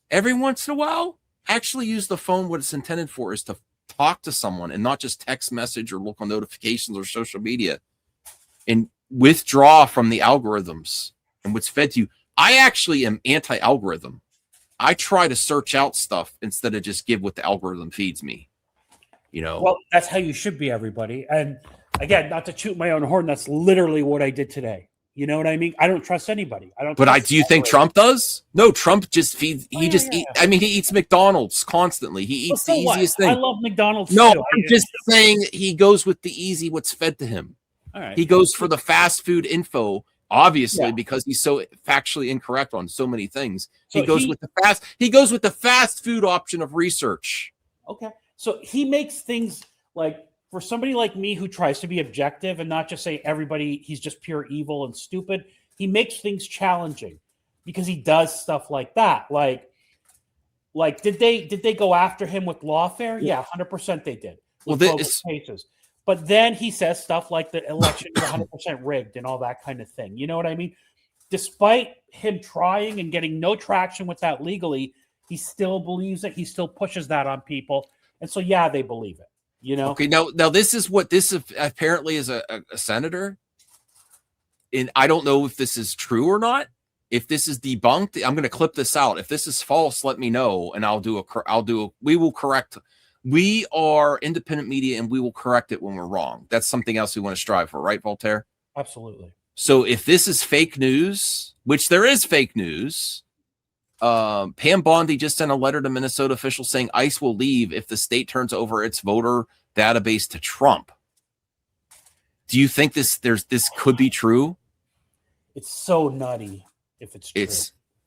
Every once in a while, actually use the phone. What it's intended for is to talk to someone and not just text message or look on notifications or social media. And withdraw from the algorithms and what's fed to you. I actually am anti-algorithm. I try to search out stuff instead of just give what the algorithm feeds me. Well, that's how you should be, everybody. And again, not to toot my own horn, that's literally what I did today. You know what I mean? I don't trust anybody. Do you think Trump does? No, Trump just feeds. He eats McDonald's constantly. He eats the easiest thing. I love McDonald's. No, I'm just saying he goes with the easy, what's fed to him. All right. He goes for the fast food info, obviously, because he's so factually incorrect on so many things. So he goes with the fast food option of research. Okay. So he makes things like, for somebody like me who tries to be objective and not just say everybody, he's just pure evil and stupid, he makes things challenging because he does stuff like that. Like did they go after him with lawfare? Yeah, 100% they did. Well, this cases. But then he says stuff like the election is 100% rigged and all that kind of thing. You know what I mean? Despite him trying and getting no traction with that legally, he still believes it. He still pushes that on people. And so, yeah, they believe it. Okay, now this is apparently is a senator. And I don't know if this is true or not, If this is debunked, I'm going to clip this out. If this is false, let me know, and we will correct. We are independent media, and we will correct it when we're wrong. That's something else we want to strive for, right, Voltaire? Absolutely. So if this is fake news, which there is fake news, Pam Bondi just sent a letter to Minnesota officials saying ICE will leave if the state turns over its voter database to Trump. Do you think this could be true? It's so nutty if it's true.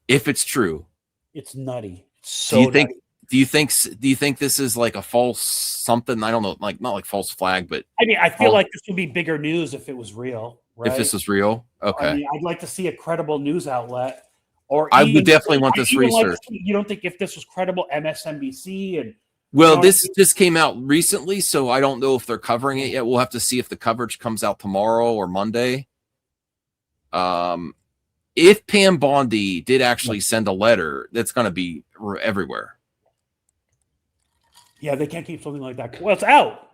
If it's true. It's nutty. It's so nutty. Do you think this is like a false something? I don't know, like not like false flag, but I mean, I feel like this would be bigger news if it was real, right? If this was real, okay. I mean, I'd like to see a credible news outlet, or I would definitely want this research. You don't think if this was credible, MSNBC and this just came out recently, so I don't know if they're covering it yet. We'll have to see if the coverage comes out tomorrow or Monday. If Pam Bondi did actually send a letter, that's going to be everywhere. Yeah, they can't keep something like that. Well, it's out.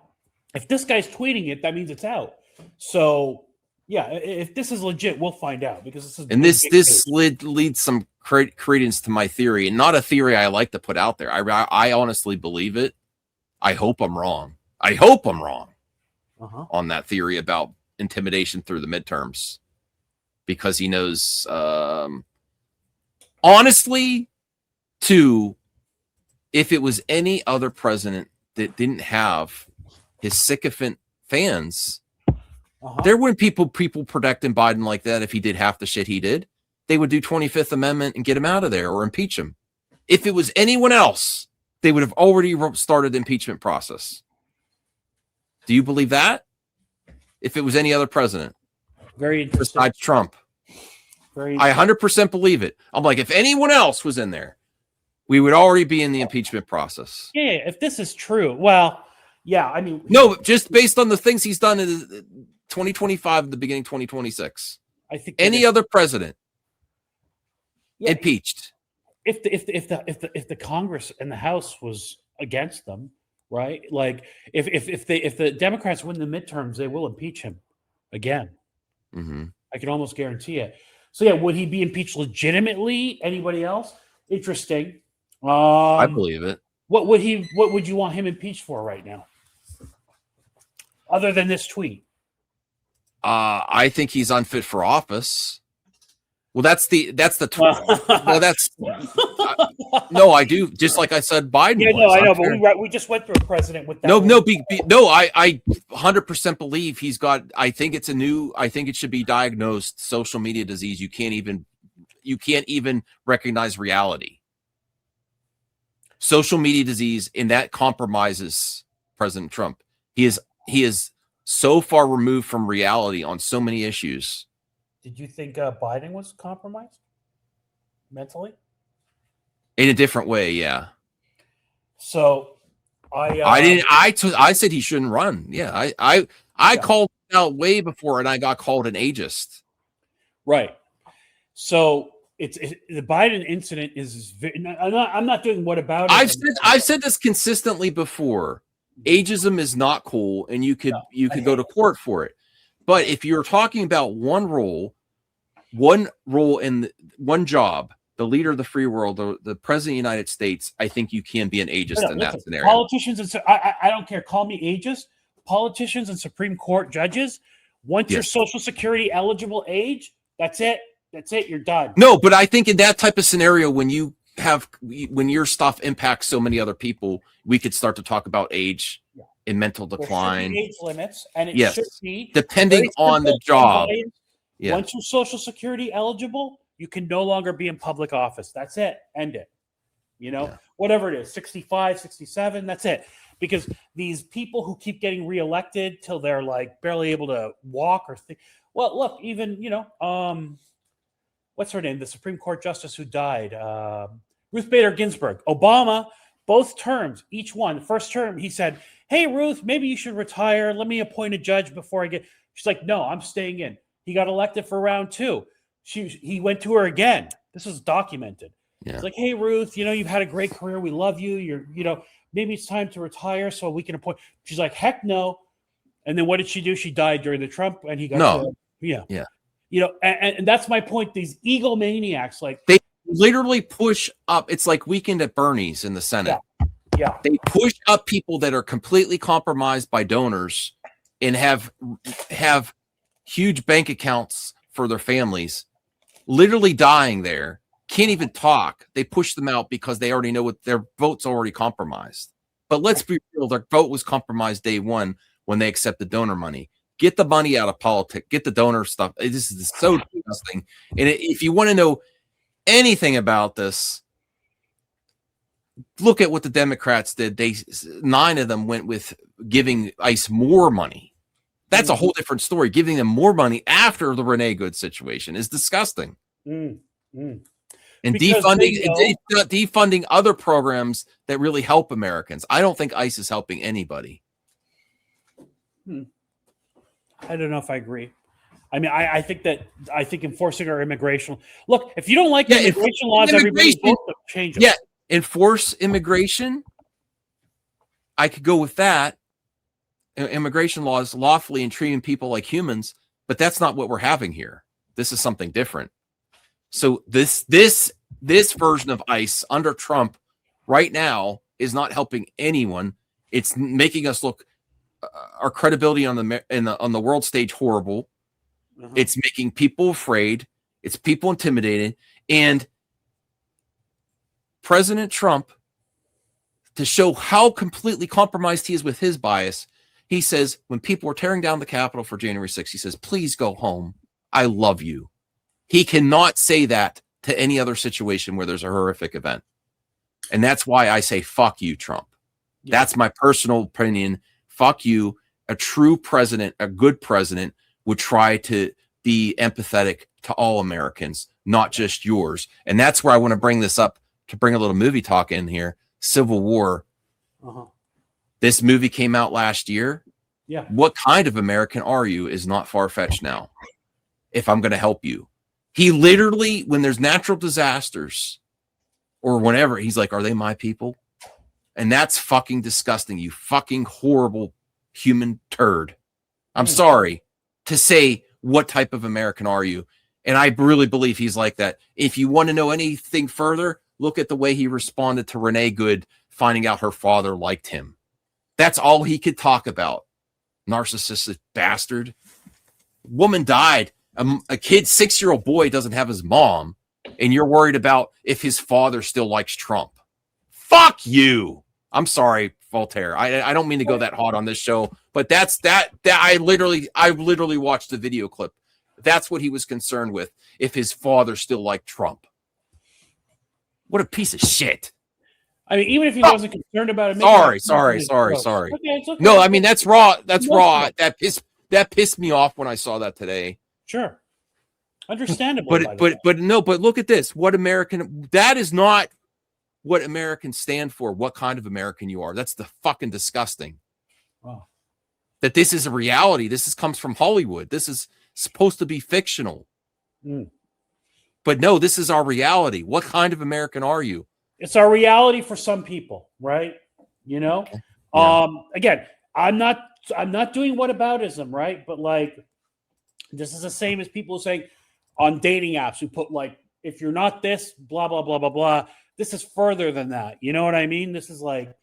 If this guy's tweeting it, that means it's out. So, yeah, if this is legit, we'll find out because this leads some credence to my theory, and not a theory I like to put out there. I honestly believe it. I hope I'm wrong. On that theory about intimidation through the midterms, because he knows, honestly, if it was any other president that didn't have his sycophant fans, there wouldn't people protecting Biden like that. If he did half the shit he did, they would do 25th Amendment and get him out of there or impeach him. If it was anyone else, they would have already started the impeachment process. Do you believe that? If it was any other president, very interesting. Besides Trump, I 100% believe it. I'm like, if anyone else was in there, we would already be in the impeachment process. Yeah, if this is true. Well, yeah, I mean... No, just based on the things he's done in 2025 and the beginning of 2026. I think any other president impeached. If the Congress and the House was against them, right? Like, if the Democrats win the midterms, they will impeach him again. Mm-hmm. I can almost guarantee it. So, yeah, would he be impeached legitimately? Anybody else? Interesting. I believe it. What would you want him impeached for right now? Other than this tweet? I think he's unfit for office. Well, that's the well, that's no, I do. Just like I said, Biden. Yeah, no, I know, but we just went through a president with that. I 100% believe he's got. I think it should be diagnosed social media disease. You can't even recognize reality. Social media disease, and that compromises President Trump. He is so far removed from reality on so many issues. Did you think Biden was compromised mentally? In a different way, yeah. So I said he shouldn't run. Yeah, I called him out way before, and I got called an ageist. Right. So the Biden incident is. I'm not doing what about it. I've said this consistently before. Ageism is not cool, and you could go to court for it. But if you're talking about one role in one job, the leader of the free world, the president of the United States, I think you can be an ageist in that scenario. Politicians, and I don't care. Call me ageist. Politicians and Supreme Court judges, once you're Social Security eligible age, that's it. That's it. You're done. No, but I think in that type of scenario, when your stuff impacts so many other people, we could start to talk about age and mental decline. Age limits, and it should be depending on the job. Once you're Social Security eligible, you can no longer be in public office. That's it. End it. Whatever it is, 65, 67, that's it. Because these people who keep getting reelected till they're like barely able to walk or think. Well, look, even, what's her name? The Supreme Court justice who died, Ruth Bader Ginsburg. Obama, both terms, each one. The first term, he said, "Hey, Ruth, maybe you should retire. Let me appoint a judge before I get." She's like, "No, I'm staying in." He got elected for round 2. He went to her again. This is documented. Yeah. It's like, "Hey, Ruth, you've had a great career. We love you. Maybe it's time to retire so we can appoint." She's like, "Heck no." And then what did she do? She died during the Trump, and he got no. Yeah. You know, and that's my point. These egomaniacs, like they literally push up. It's like Weekend at Bernie's in the Senate. Yeah. They push up people that are completely compromised by donors and have huge bank accounts for their families, literally dying there, can't even talk. They push them out because they already know what their vote's already compromised. But let's be real, their vote was compromised day one when they accepted donor money. Get the money out of politics. Get the donor stuff. This is so disgusting. And if you want to know anything about this, look at what the Democrats did. 9 of them went with giving ICE more money. That's a whole different story. Giving them more money after the Renee Good situation is disgusting. And defunding other programs that really help Americans. I don't think ICE is helping anybody. I don't know if I agree. I mean, I think enforcing our immigration. Look, if you don't like immigration laws, everybody's supposed to change them. Yeah, enforce immigration. I could go with that. Immigration laws lawfully and treating people like humans, but that's not what we're having here. This is something different. So this version of ICE under Trump right now is not helping anyone. It's making us look our credibility on the world stage horrible. It's making people afraid. It's people intimidated. And President Trump, to show how completely compromised he is with his bias, he says, when people are tearing down the Capitol for January 6th, he says, please go home. I love you. He cannot say that to any other situation where there's a horrific event. And that's why I say, fuck you, Trump. Yeah. That's my personal opinion. Fuck you. A true president, a good president, would try to be empathetic to all Americans, not just yours. And that's where I want to bring this up, to bring a little movie talk in here. Civil War. This movie came out last year. Yeah. What kind of American are you is not far-fetched now. If I'm going to help you. He literally, when there's natural disasters or whenever, he's like, are they my people? And that's fucking disgusting, you fucking horrible human turd. I'm sorry to say, what type of American are you? And I really believe he's like that. If you want to know anything further, look at the way he responded to Renee Good finding out her father liked him. That's all he could talk about. Narcissistic bastard. Woman died. A kid, 6-year-old boy, doesn't have his mom, and you're worried about if his father still likes Trump. Fuck you. I'm sorry, Voltaire. I don't mean to go that hot on this show, but that's I literally watched the video clip. That's what he was concerned with, if his father still liked Trump. What a piece of shit. I mean, even if he wasn't concerned about it. Sorry. Okay, it's okay. No, I mean, that's raw. That's raw. That pissed me off when I saw that today. Sure. Understandable. But look at this. That is not what Americans stand for, what kind of American you are. That's the fucking disgusting. Wow. That this is a reality. Comes from Hollywood. This is supposed to be fictional. But no, this is our reality. What kind of American are you? It's our reality for some people, right? You know? Yeah. Again, I'm not doing whataboutism, right? But like, this is the same as people saying on dating apps who put like, if you're not this, blah, blah, blah, blah, blah. This is further than that. You know what I mean? This is like,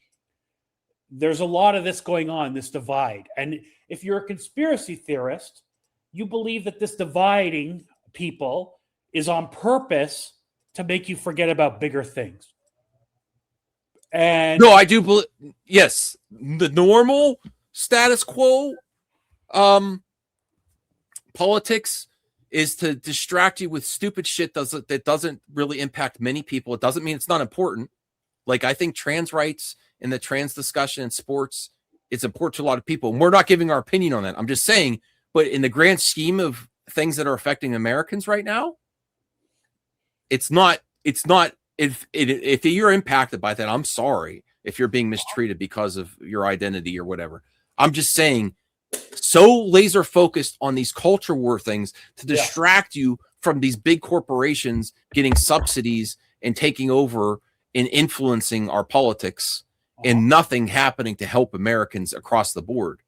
there's a lot of this going on, this divide. And if you're a conspiracy theorist, you believe that this dividing people is on purpose to make you forget about bigger things. And no, I do believe, yes, the normal status quo politics is to distract you with stupid shit that doesn't really impact many people. It doesn't mean it's not important. Like, I think trans rights and the trans discussion in sports, it's important to a lot of people. And we're not giving our opinion on that. I'm just saying, but in the grand scheme of things that are affecting Americans right now, it's not, if you're impacted by that, I'm sorry if you're being mistreated because of your identity or whatever. I'm just saying, so laser focused on these culture war things to distract you from these big corporations getting subsidies and taking over and influencing our politics, and nothing happening to help Americans across the board.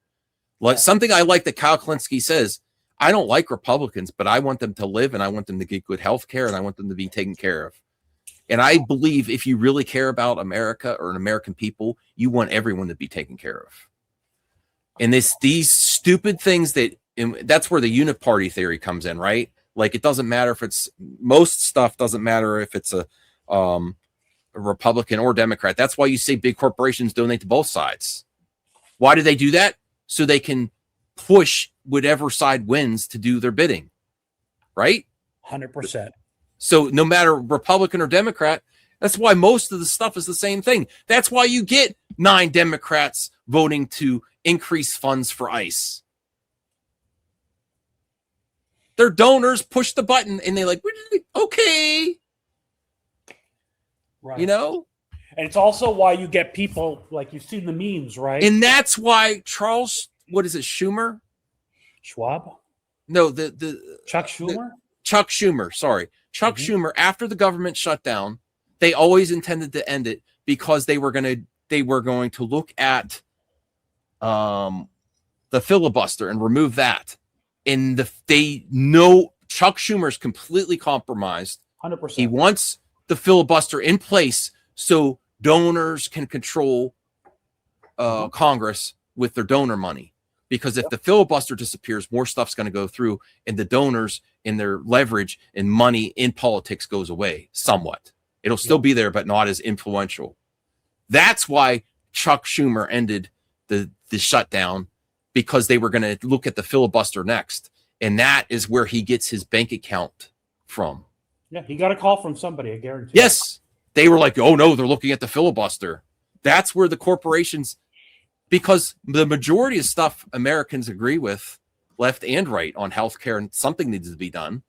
Like something I like that Kyle Klinsky says, I don't like Republicans, but I want them to live and I want them to get good health care and I want them to be taken care of. And I believe if you really care about America or an American people, you want everyone to be taken care of. And these stupid things that's where the uniparty theory comes in, right? Like it doesn't matter if it's most stuff doesn't matter if it's a Republican or Democrat. That's why you say big corporations donate to both sides. Why do they do that? So they can push whatever side wins to do their bidding, right? 100%. So no matter Republican or Democrat, that's why most of the stuff is the same thing. That's why you get 9 Democrats voting to increase funds for ICE. Their donors push the button and they're like, okay. Right. You know? And it's also why you get people like you've seen the memes, right? And that's why Schumer? Schwab? No, the Chuck Schumer? Chuck Schumer, sorry. Chuck Schumer, after the government shut down, they always intended to end it because they were going to look at the filibuster and remove that. And they know Chuck Schumer's completely compromised. 100%. He wants the filibuster in place so donors can control Congress with their donor money. Because if the filibuster disappears, more stuff's going to go through, and the donors and their leverage and money in politics goes away somewhat. It'll still be there, but not as influential. That's why Chuck Schumer ended the shutdown, because they were going to look at the filibuster next. And that is where he gets his bank account from. Yeah, he got a call from somebody, I guarantee. Yes. They were like, oh, no, they're looking at the filibuster. That's where the corporations, because the majority of stuff Americans agree with, left and right, on healthcare, and something needs to be done.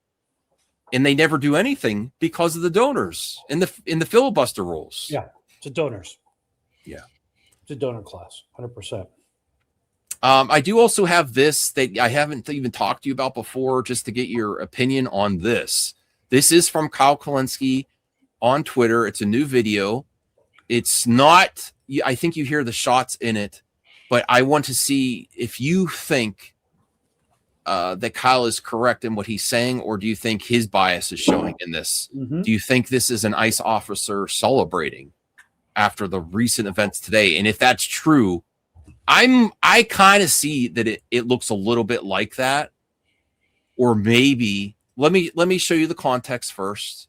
And they never do anything because of the donors in the filibuster rules. Yeah, it's a donors. Yeah. It's a donor class, 100%. I do also have this that I haven't even talked to you about before, just to get your opinion on this. This is from Kyle Kulinski on Twitter. It's a new video. It's not, I think you hear the shots in it, but I want to see if you think that Kyle is correct in what he's saying, or do you think his bias is showing in this? Mm-hmm. Do you think this is an ICE officer celebrating after the recent events today? And if that's true, I kind of see that it looks a little bit like that. Or maybe let me show you the context first.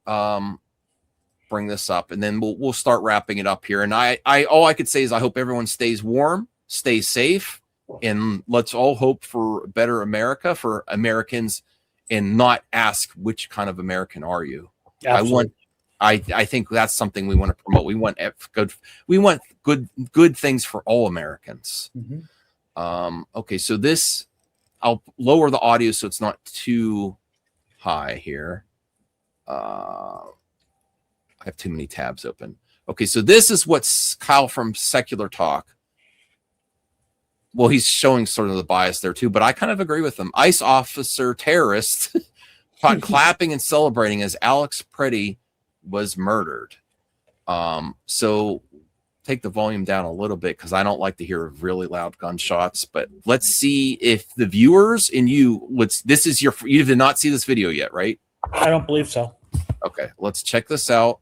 Bring this up, and then we'll start wrapping it up here. And I all I could say is I hope everyone stays warm, stays safe, and let's all hope for a better America for Americans, and not ask which kind of American are you. Absolutely. I think that's something we want to promote. We want good things for all Americans. Mm-hmm. Okay, so this, I'll lower the audio so it's not too high here. I have too many tabs open. Okay, so this is what's Kyle from Secular Talk. Well, he's showing sort of the bias there too, but I kind of agree with him. ICE officer terrorist caught clapping and celebrating as Alex Pretti was murdered. So take the volume down a little bit because I don't like to hear really loud gunshots. But let's see if the viewers and you you did not see this video yet, right? I don't believe so. Okay, let's check this out.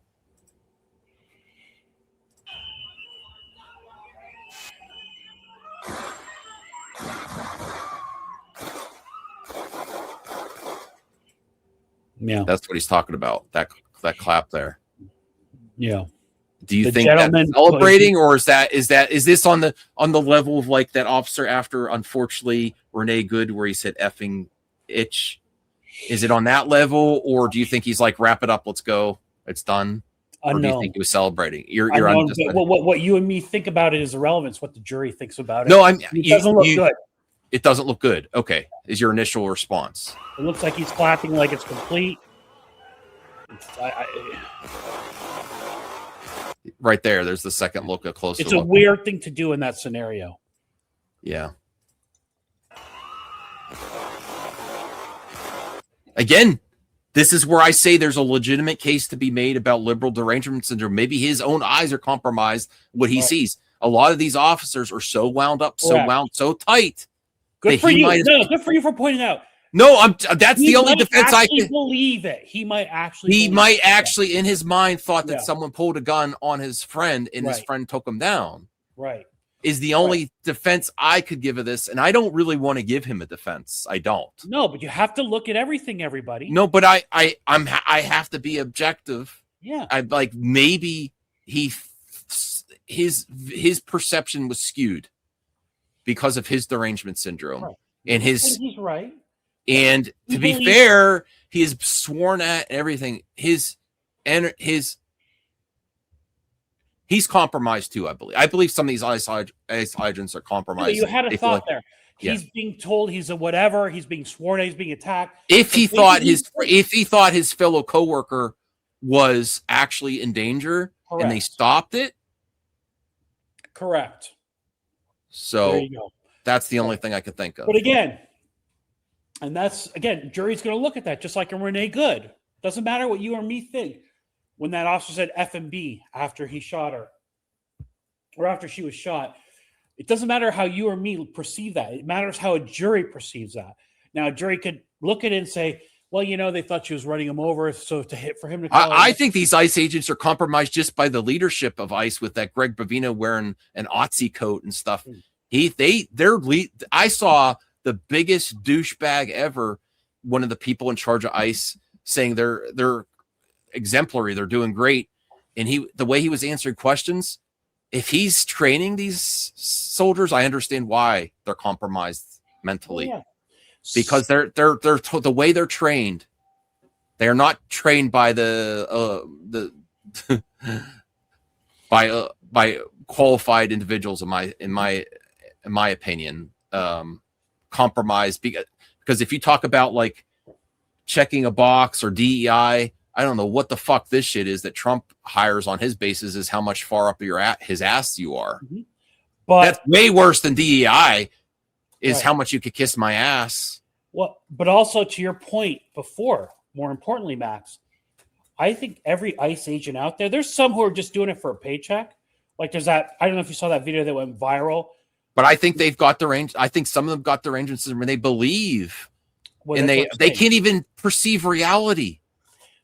Yeah, that's what he's talking about. That clap there. Yeah. Do you think that's celebrating, or is this on the level of like that officer after, unfortunately, Renee Good, where he said effing itch? Is it on that level, or do you think he's like, wrap it up, let's go, it's done? Or do you think he was celebrating? You're what you and me think about it is irrelevant. It's what the jury thinks about it. No, it doesn't look good. It doesn't look good. Okay, is your initial response? It looks like he's clapping like it's complete. Right there's the second look, a closer look. It's a weird thing to do in that scenario. Yeah. Again, this is where I say there's a legitimate case to be made about liberal derangement syndrome. Maybe his own eyes are compromised, what he sees. A lot of these officers are so wound up, so tight Good that for he you. might. No, good for you for pointing out. No, that's He the only might defense I actually can. believe it. He might actually. He believe might it. actually, in his mind, thought that Yeah. someone pulled a gun on his friend, and his Right. friend took him down. Right. Is the only defense I could give of this, and I don't really want to give him a defense. I don't. No, but you have to look at everything, everybody. No, but I have to be objective. Yeah. I like maybe his perception was skewed because of his derangement syndrome Right. and his. He's right. And to be fair, he is sworn at everything. He's compromised too, I believe. I believe some of these ICE agents are compromised. You had a thought there. He's being told he's a whatever. He's being sworn at. He's being attacked. If he thought his fellow coworker was actually in danger and they stopped it. Correct. So that's the only thing I could think of. But again, jury's going to look at that just like in Renee Good. Doesn't matter what you or me think. When that officer said F and B after he shot her, or after she was shot, it doesn't matter how you or me perceive that. It matters how a jury perceives that. Now, a jury could look at it and say, well, they thought she was running him over, so for him to call I think these ICE agents are compromised just by the leadership of ICE with that Greg Bavino wearing an Otzi coat and stuff. I saw the biggest douchebag ever, one of the people in charge of ICE, saying they're exemplary, they're doing great, and the way he was answering questions, if he's training these soldiers, I understand why they're compromised mentally. Because they're the way they're trained, they are not trained by by qualified individuals in my opinion. Compromised because if you talk about like checking a box or DEI, I don't know what the fuck this shit is that Trump hires on his basis is how much far up his ass you are. Mm-hmm. But that's way worse than DEI is how much you could kiss my ass. Well, but also to your point before, more importantly, Max, I think every ICE agent out there's some who are just doing it for a paycheck. Like there's that, I don't know if you saw that video that went viral. But I think they've got the range. I think some of them got the range when they believe and they can't even perceive reality.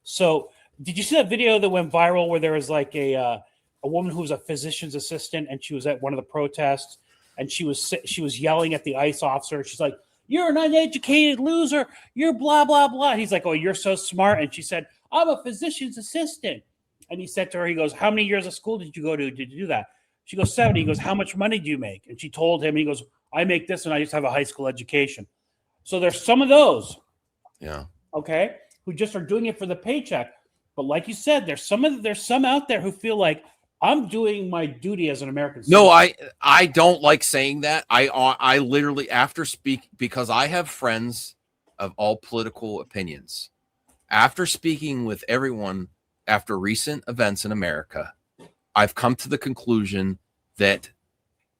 So did you see that video that went viral where there was like a woman who was a physician's assistant and she was at one of the protests and she was yelling at the ICE officer. She's like, "You're an uneducated loser. You're blah, blah, blah." And he's like, "Oh, you're so smart." And she said, "I'm a physician's assistant." And he said to her, he goes, "How many years of school did you go to do that?" She goes, 70. He goes, "How much money do you make?" And she told him, he goes, "I make this and I just have a high school education." So there's some of those. Yeah. Okay. Who just are doing it for the paycheck. But like you said, there's some out there who feel like I'm doing my duty as an American citizen. No, I don't like saying that. I literally because I have friends of all political opinions. After speaking with everyone after recent events in America, I've come to the conclusion that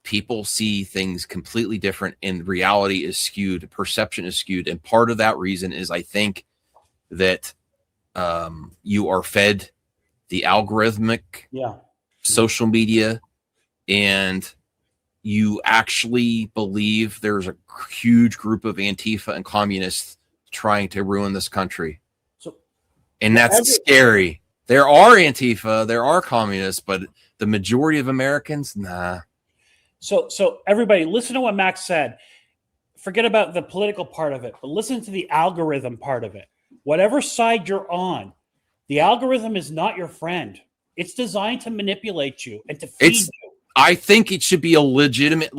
people see things completely different and reality is skewed, perception is skewed. And part of that reason is I think that you are fed the algorithmic social media and you actually believe there's a huge group of Antifa and communists trying to ruin this country. And that's scary. There are Antifa, there are communists, but the majority of Americans, nah. So everybody, listen to what Max said. Forget about the political part of it, but listen to the algorithm part of it. Whatever side you're on, the algorithm is not your friend. It's designed to manipulate you and to feed you. I think it should be a legitimate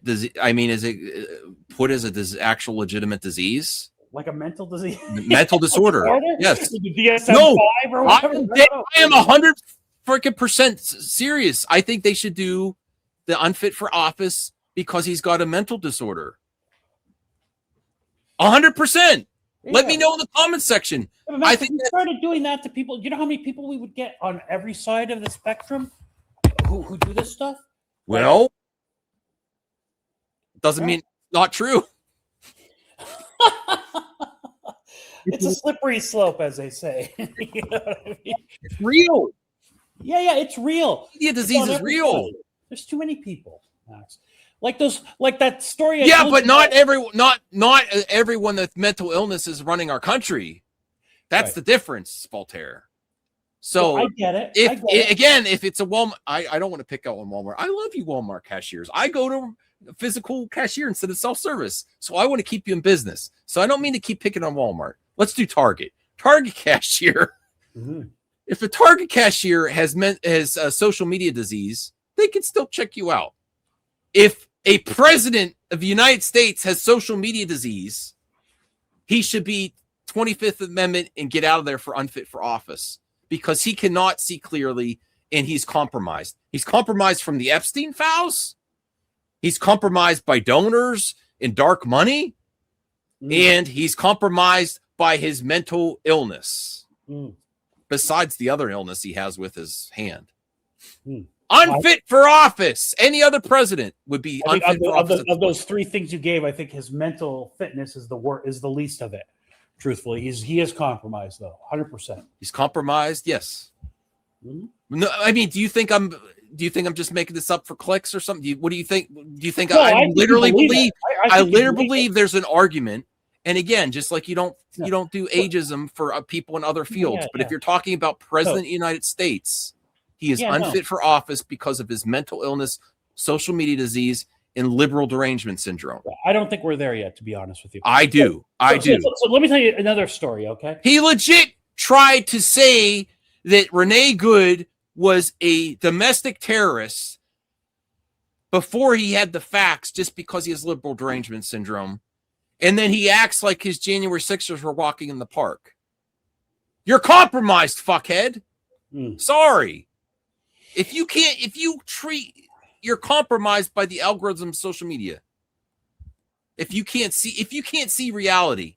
disease. I mean, is it put as a actual legitimate disease? Like a mental disease? Mental disorder. Yes. DSM-5 or whatever? I am 100% serious. I think they should do the unfit for office because he's got a mental disorder. 100%. Yeah. Let me know in the comment section. Yeah, I think we started doing that to people. Do you know how many people we would get on every side of the spectrum who do this stuff? Well, doesn't mean not true. It's a slippery slope, as they say. You know what I mean? It's real. Yeah, it's real. The disease is real. There's too many people, Max. Like that story. Yeah, but not everyone with mental illness is running our country. That's the difference, Voltaire. So I get it. If it's a Walmart, I don't want to pick out on Walmart. I love you, Walmart cashiers. I go to a physical cashier instead of self-service. So I want to keep you in business. So I don't mean to keep picking on Walmart. Let's do Target. Target cashier. Mm-hmm. If a Target cashier has a social media disease, they can still check you out. If a president of the United States has social media disease, he should be 25th Amendment and get out of there for unfit for office, because he cannot see clearly and he's compromised. He's compromised from the Epstein files. He's compromised by donors and dark money. And he's compromised by his mental illness. Besides the other illness he has with his hand. Unfit for office. Any other president would be unfit for office. Of those three things you gave, I think his mental fitness is the least of it. Truthfully, he is compromised though, 100%. He's compromised, yes. No, I mean, do you think I'm just making this up for clicks or something? What do you think? Do you think I literally believe? I literally believe there's an argument. And again, just like you don't do ageism for people in other fields, but if you're talking about President of the United States, he is unfit for office because of his mental illness, social media disease, and liberal derangement syndrome. I don't think we're there yet, to be honest with you. I do. So let me tell you another story, okay? He legit tried to say that Renee Good was a domestic terrorist before he had the facts, just because he has liberal derangement syndrome. And then he acts like his January 6ers were walking in the park. You're compromised, fuckhead. Sorry. You're compromised by the algorithm of social media. If you can't see reality,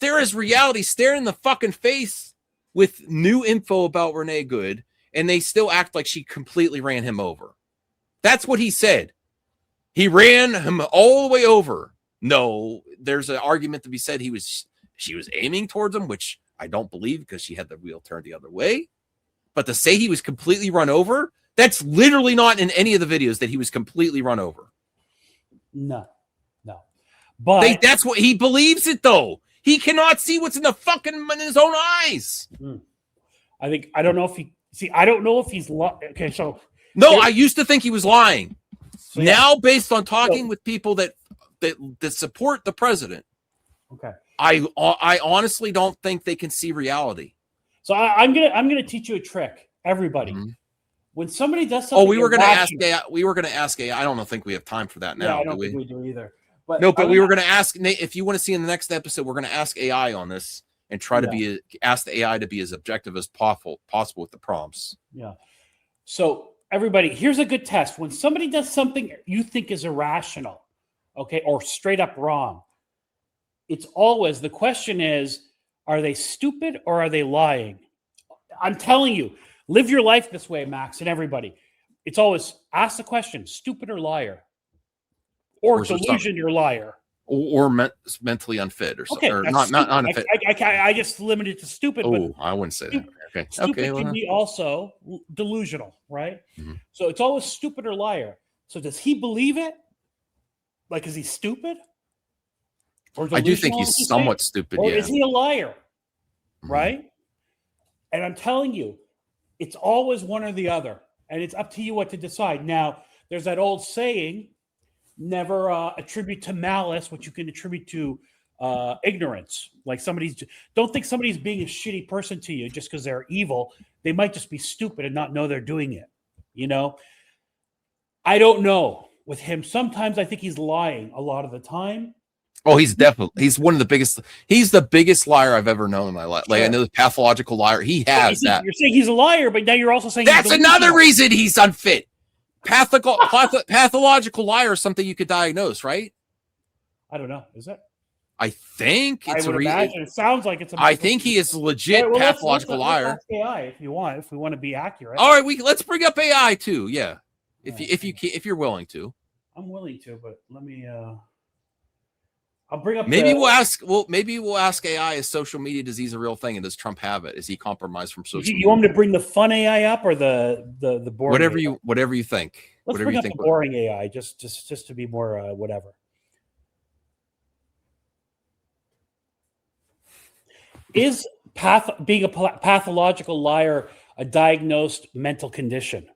there is reality staring in the fucking face with new info about Renee Good, and they still act like she completely ran him over. That's what he said. He ran him all the way over. No, there's an argument to be said she was aiming towards him, which I don't believe, because she had the wheel turned the other way. But to say he was completely run over, that's literally not in any of the videos that he was completely run over. No. But that's what he believes it, though. He cannot see what's in his own eyes. I don't know if he's okay. So no, I used to think he was lying. So, now, based on talking with people that support the president, okay, I honestly don't think they can see reality. So I'm gonna teach you a trick, everybody. When somebody does something, we were going to ask AI. We were going to ask AI. I don't think we have time for that now. Yeah, I don't think we do either. But we were going to ask Nate, if you want to see in the next episode, we're going to ask AI on this and try to ask the AI to be as objective as possible with the prompts. Yeah. So everybody, here's a good test. When somebody does something you think is irrational, okay, or straight up wrong, it's always, the question is, are they stupid or are they lying? I'm telling you, live your life this way, Max, and everybody. It's always ask the question, stupid or liar? Or delusion or liar. Or mentally unfit or something. Okay, or not unfit. I just limited to stupid. Oh, I wouldn't say that. Okay. Stupid can be also delusional, right? So it's always stupid or liar. So does he believe it? Like, is he stupid? Or I do think he's somewhat stupid, or is he a liar? Right? And I'm telling you, it's always one or the other. And it's up to you what to decide. Now, there's that old saying, never attribute to malice what you can attribute to ignorance. Like don't think somebody's being a shitty person to you just because they're evil. They might just be stupid and not know they're doing it. You know? I don't know with him. Sometimes I think he's lying a lot of the time. Oh, he's one of the biggest. He's the biggest liar I've ever known in my life. Like, I know the pathological liar. He has that. You're saying he's a liar, but now you're also saying that's another reason he's unfit. Pathological liar is something you could diagnose, right? I don't know. Is it? I think it's a reason. It sounds like it's. I think he is a legit pathological liar. Let's AI if you want. If we want to be accurate. All right, let's bring up AI too. Yeah, if you're willing to. I'm willing to, but let me. I'll bring up maybe we'll ask AI, is social media disease a real thing, and does Trump have it? Is he compromised from social media? You want me to bring the fun AI up or the boring AI? Whatever you think. Let's Whatever bring you up think. the boring AI just to be more whatever. Is being a pathological liar a diagnosed mental condition?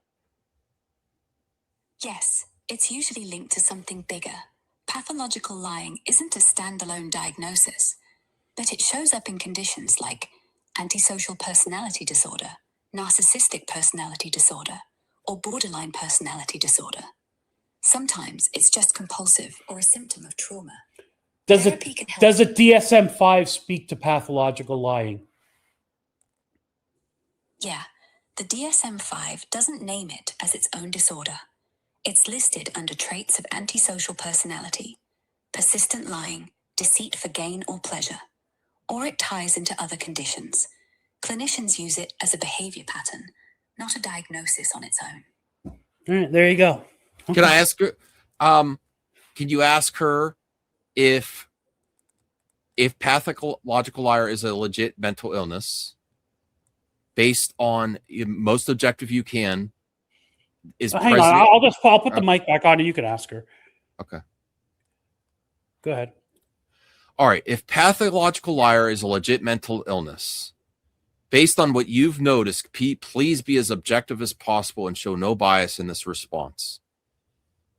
Yes, it's usually linked to something bigger. Pathological lying isn't a standalone diagnosis, but it shows up in conditions like antisocial personality disorder, narcissistic personality disorder, or borderline personality disorder. Sometimes it's just compulsive or a symptom of trauma. Does a DSM-5 speak to pathological lying? Yeah, the DSM-5 doesn't name it as its own disorder. It's listed under traits of antisocial personality, persistent lying, deceit for gain or pleasure, or it ties into other conditions. Clinicians use it as a behavior pattern, not a diagnosis on its own. All right, there you go. Can I ask her? Can you ask her if pathological liar is a legit mental illness, based on most objective you can? Hang on, I'll put the mic back on and you can ask her. Okay. Go ahead. All right. If pathological liar is a legit mental illness, based on what you've noticed, please be as objective as possible and show no bias in this response.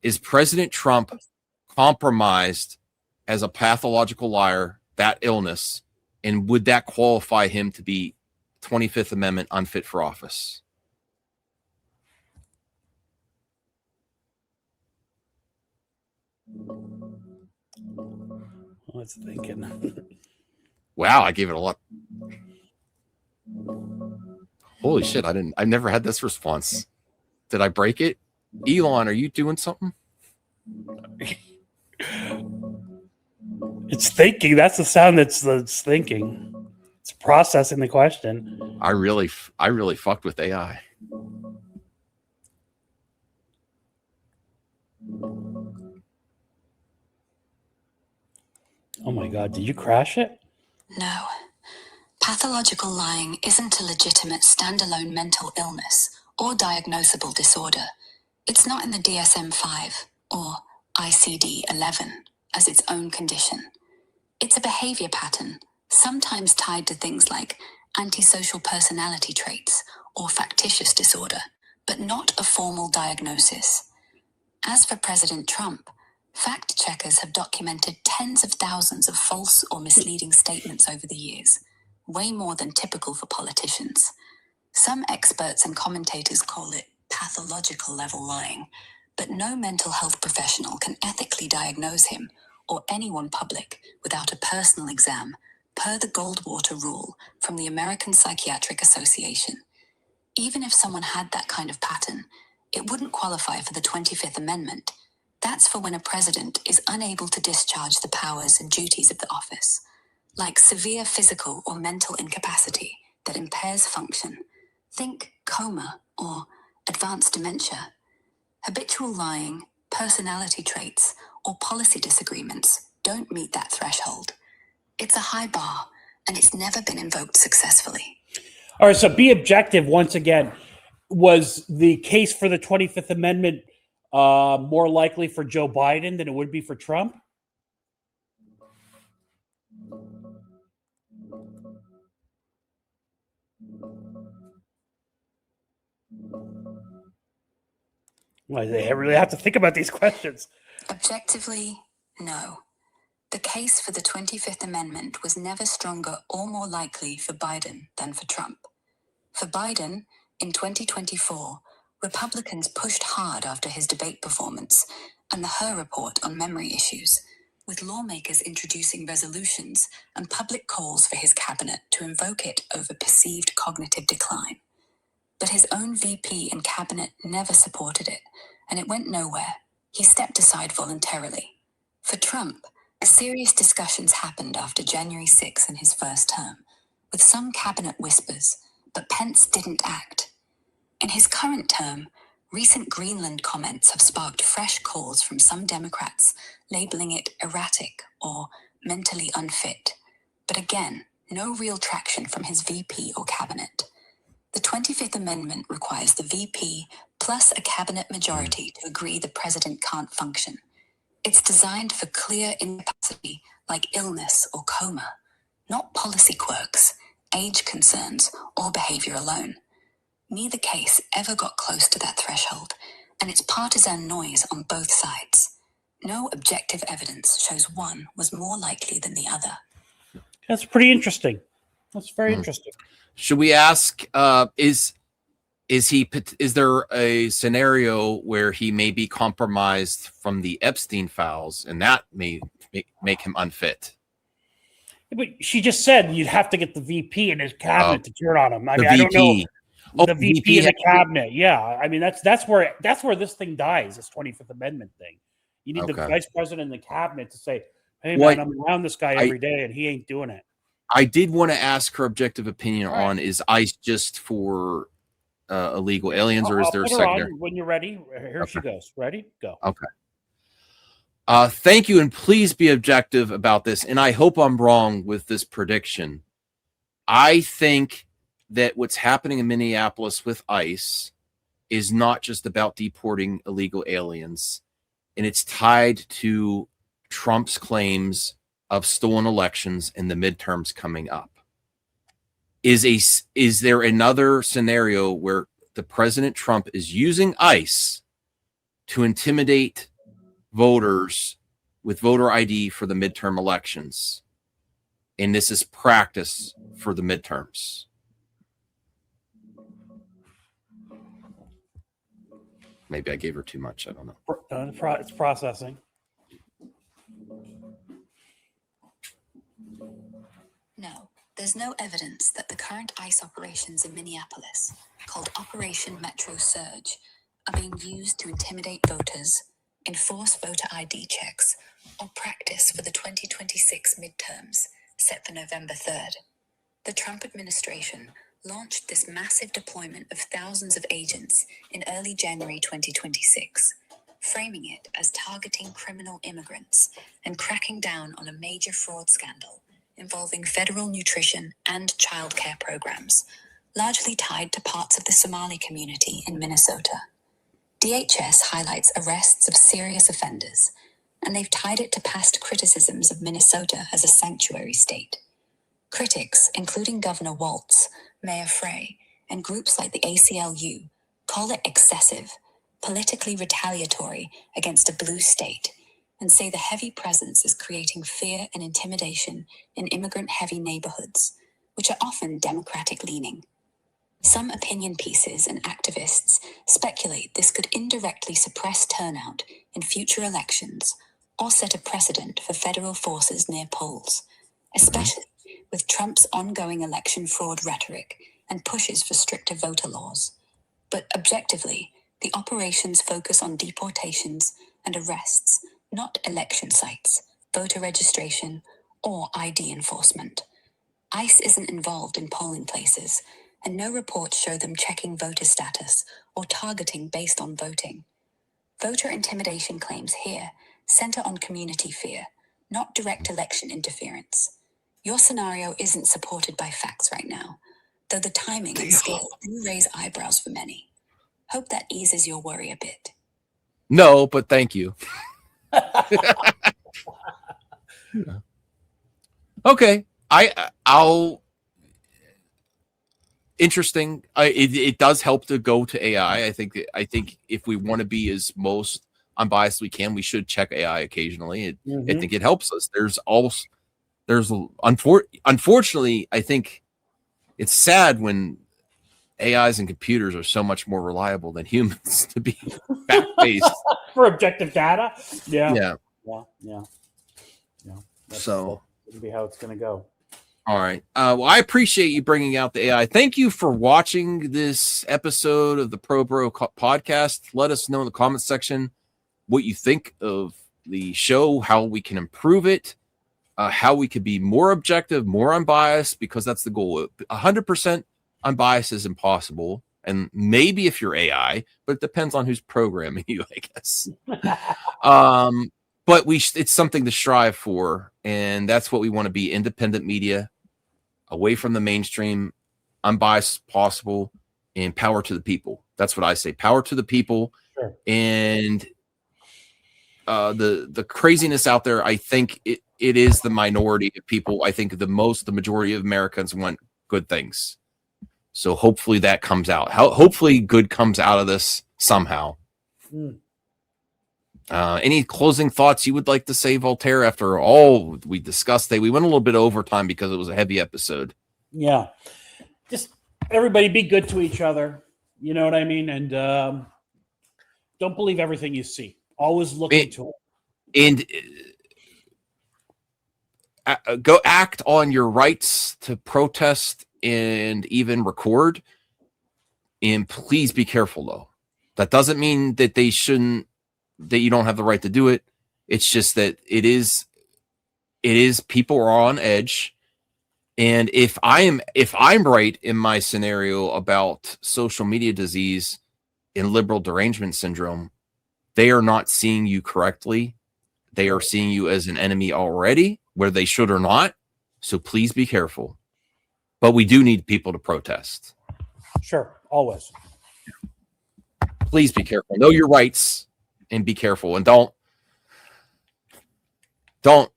Is President Trump compromised as a pathological liar, that illness, and would that qualify him to be 25th Amendment unfit for office? What's thinking? Wow, I gave it a lot. Holy shit, I never had this response. Did I break it? Elon, are you doing something? It's thinking. That's the sound that's thinking. It's processing the question. I really fucked with AI. Oh my God, did you crash it? No. Pathological lying isn't a legitimate standalone mental illness or diagnosable disorder. It's not in the DSM-5 or ICD-11 as its own condition. It's a behavior pattern, sometimes tied to things like antisocial personality traits or factitious disorder, but not a formal diagnosis. As for President Trump, fact checkers have documented tens of thousands of false or misleading statements over the years, way more than typical for politicians. Some experts and commentators call it pathological level lying, but no mental health professional can ethically diagnose him or anyone public without a personal exam, per the Goldwater rule from the American Psychiatric Association. Even if someone had that kind of pattern, it wouldn't qualify for the 25th Amendment. That's for when a president is unable to discharge the powers and duties of the office, like severe physical or mental incapacity that impairs function. Think coma or advanced dementia. Habitual lying, personality traits, or policy disagreements don't meet that threshold. It's a high bar, and it's never been invoked successfully. All right, so be objective once again. Was the case for the 25th Amendment more likely for Joe Biden than it would be for Trump? Well, I really have to think about these questions. Objectively, no. The case for the 25th Amendment was never stronger or more likely for Biden than for Trump. For Biden, in 2024, Republicans pushed hard after his debate performance and the Her report on memory issues, with lawmakers introducing resolutions and public calls for his cabinet to invoke it over perceived cognitive decline. But his own VP and cabinet never supported it, and it went nowhere. He stepped aside voluntarily. For Trump, serious discussions happened after January 6 in his first term, with some cabinet whispers, but Pence didn't act. In his current term, Recent Greenland comments have sparked fresh calls from some Democrats, labeling it erratic or mentally unfit. But again, no real traction from his VP or cabinet. The 25th Amendment requires the VP plus a cabinet majority to agree the president can't function. It's designed for clear incapacity like illness or coma, not policy quirks, age concerns, or behavior alone. Neither case ever got close to that threshold, and it's partisan noise on both sides. No objective evidence shows one was more likely than the other. That's pretty interesting. That's very interesting. Should we ask, is there a scenario where he may be compromised from the Epstein files, and that may make him unfit? But she just said you'd have to get the VP and his cabinet to turn on him. I mean, VP. I don't know the VP VP and the cabinet. Yeah, I mean that's where this thing dies. This 25th Amendment thing. You need the vice president and the cabinet to say, "Hey man, I'm around this guy every day, and he ain't doing it." I did want to ask her objective opinion on, is ICE just for illegal aliens, or is there a secondary? When you're ready, here she goes. Ready? Go. Okay. Thank you, and please be objective about this. And I hope I'm wrong with this prediction. I think that what's happening in Minneapolis with ICE is not just about deporting illegal aliens, and it's tied to Trump's claims of stolen elections and the midterms coming up. Is there another scenario where the President Trump is using ICE to intimidate voters with voter ID for the midterm elections? And this is practice for the midterms. Maybe I gave her too much. I don't know. It's processing. No, there's no evidence that the current ICE operations in Minneapolis, called Operation Metro Surge, are being used to intimidate voters, enforce voter ID checks, or practice for the 2026 midterms set for November 3rd. The Trump administration launched this massive deployment of thousands of agents in early January 2026, framing it as targeting criminal immigrants and cracking down on a major fraud scandal involving federal nutrition and childcare programs, largely tied to parts of the Somali community in Minnesota. DHS highlights arrests of serious offenders, and they've tied it to past criticisms of Minnesota as a sanctuary state. Critics, including Governor Walz, Mayor Frey, and groups like the ACLU, call it excessive, politically retaliatory against a blue state, and say the heavy presence is creating fear and intimidation in immigrant-heavy neighborhoods, which are often Democratic-leaning. Some opinion pieces and activists speculate this could indirectly suppress turnout in future elections or set a precedent for federal forces near polls, especially with Trump's ongoing election fraud rhetoric and pushes for stricter voter laws. But objectively, the operations focus on deportations and arrests, not election sites, voter registration, or ID enforcement. ICE isn't involved in polling places, and no reports show them checking voter status or targeting based on voting. Voter intimidation claims here center on community fear, not direct election interference. Your scenario isn't supported by facts right now, though the timing and scale do raise eyebrows for many. Hope that eases your worry a bit. No, but thank you. Okay, I'll. Interesting. It does help to go to AI. I think if we want to be as most unbiased we can, we should check AI occasionally. I think it helps us. Unfortunately, I think it's sad when AIs and computers are so much more reliable than humans to be fact-based for objective data. Yeah. That's going to be how it's going to go. All right. Well, I appreciate you bringing out the AI. Thank you for watching this episode of the Pro Bro podcast. Let us know in the comments section what you think of the show, how we can improve it, how we could be more objective, more unbiased, because that's the goal. 100% unbiased is impossible, and maybe if you're AI, but it depends on who's programming you, I guess. But it's something to strive for, and that's what we want to be: independent media, away from the mainstream, unbiased possible, and power to the people. That's what I say: power to the people. Sure. And the craziness out there, I think it is the minority of people. I think the majority of Americans want good things. So hopefully that comes out. Hopefully good comes out of this somehow. Any closing thoughts you would like to say, Voltaire, after all we discussed? We went a little bit over time because it was a heavy episode. Yeah. Just everybody be good to each other. You know what I mean? And don't believe everything you see. Always look into it. And go act on your rights to protest and even record. And please be careful, though. That doesn't mean that that you don't have the right to do it. It's just that it is people are on edge. And if I'm right in my scenario about social media disease and liberal derangement syndrome, they are not seeing you correctly. They are seeing you as an enemy already, whether they should or not. So please be careful. But we do need people to protest. Sure, always. Please be careful. Know your rights and be careful. And don't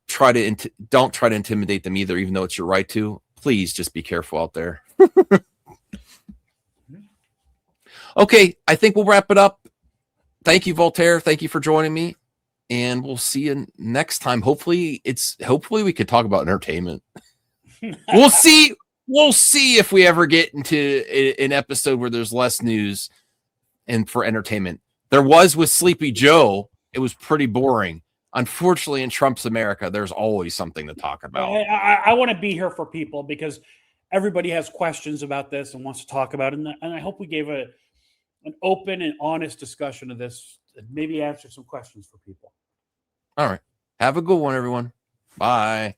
try to intimidate them either, even though it's your right to. Please just be careful out there. Okay, I think we'll wrap it up. Thank you, Voltaire. Thank you for joining me. And we'll see you next time. Hopefully we could talk about entertainment. We'll see. We'll see if we ever get into an episode where there's less news and for entertainment. There was with Sleepy Joe. It was pretty boring. Unfortunately, in Trump's America, there's always something to talk about. I want to be here for people because everybody has questions about this and wants to talk about it. And I hope we gave an open and honest discussion of this, and maybe answer some questions for people. All right. Have a good one, everyone. Bye.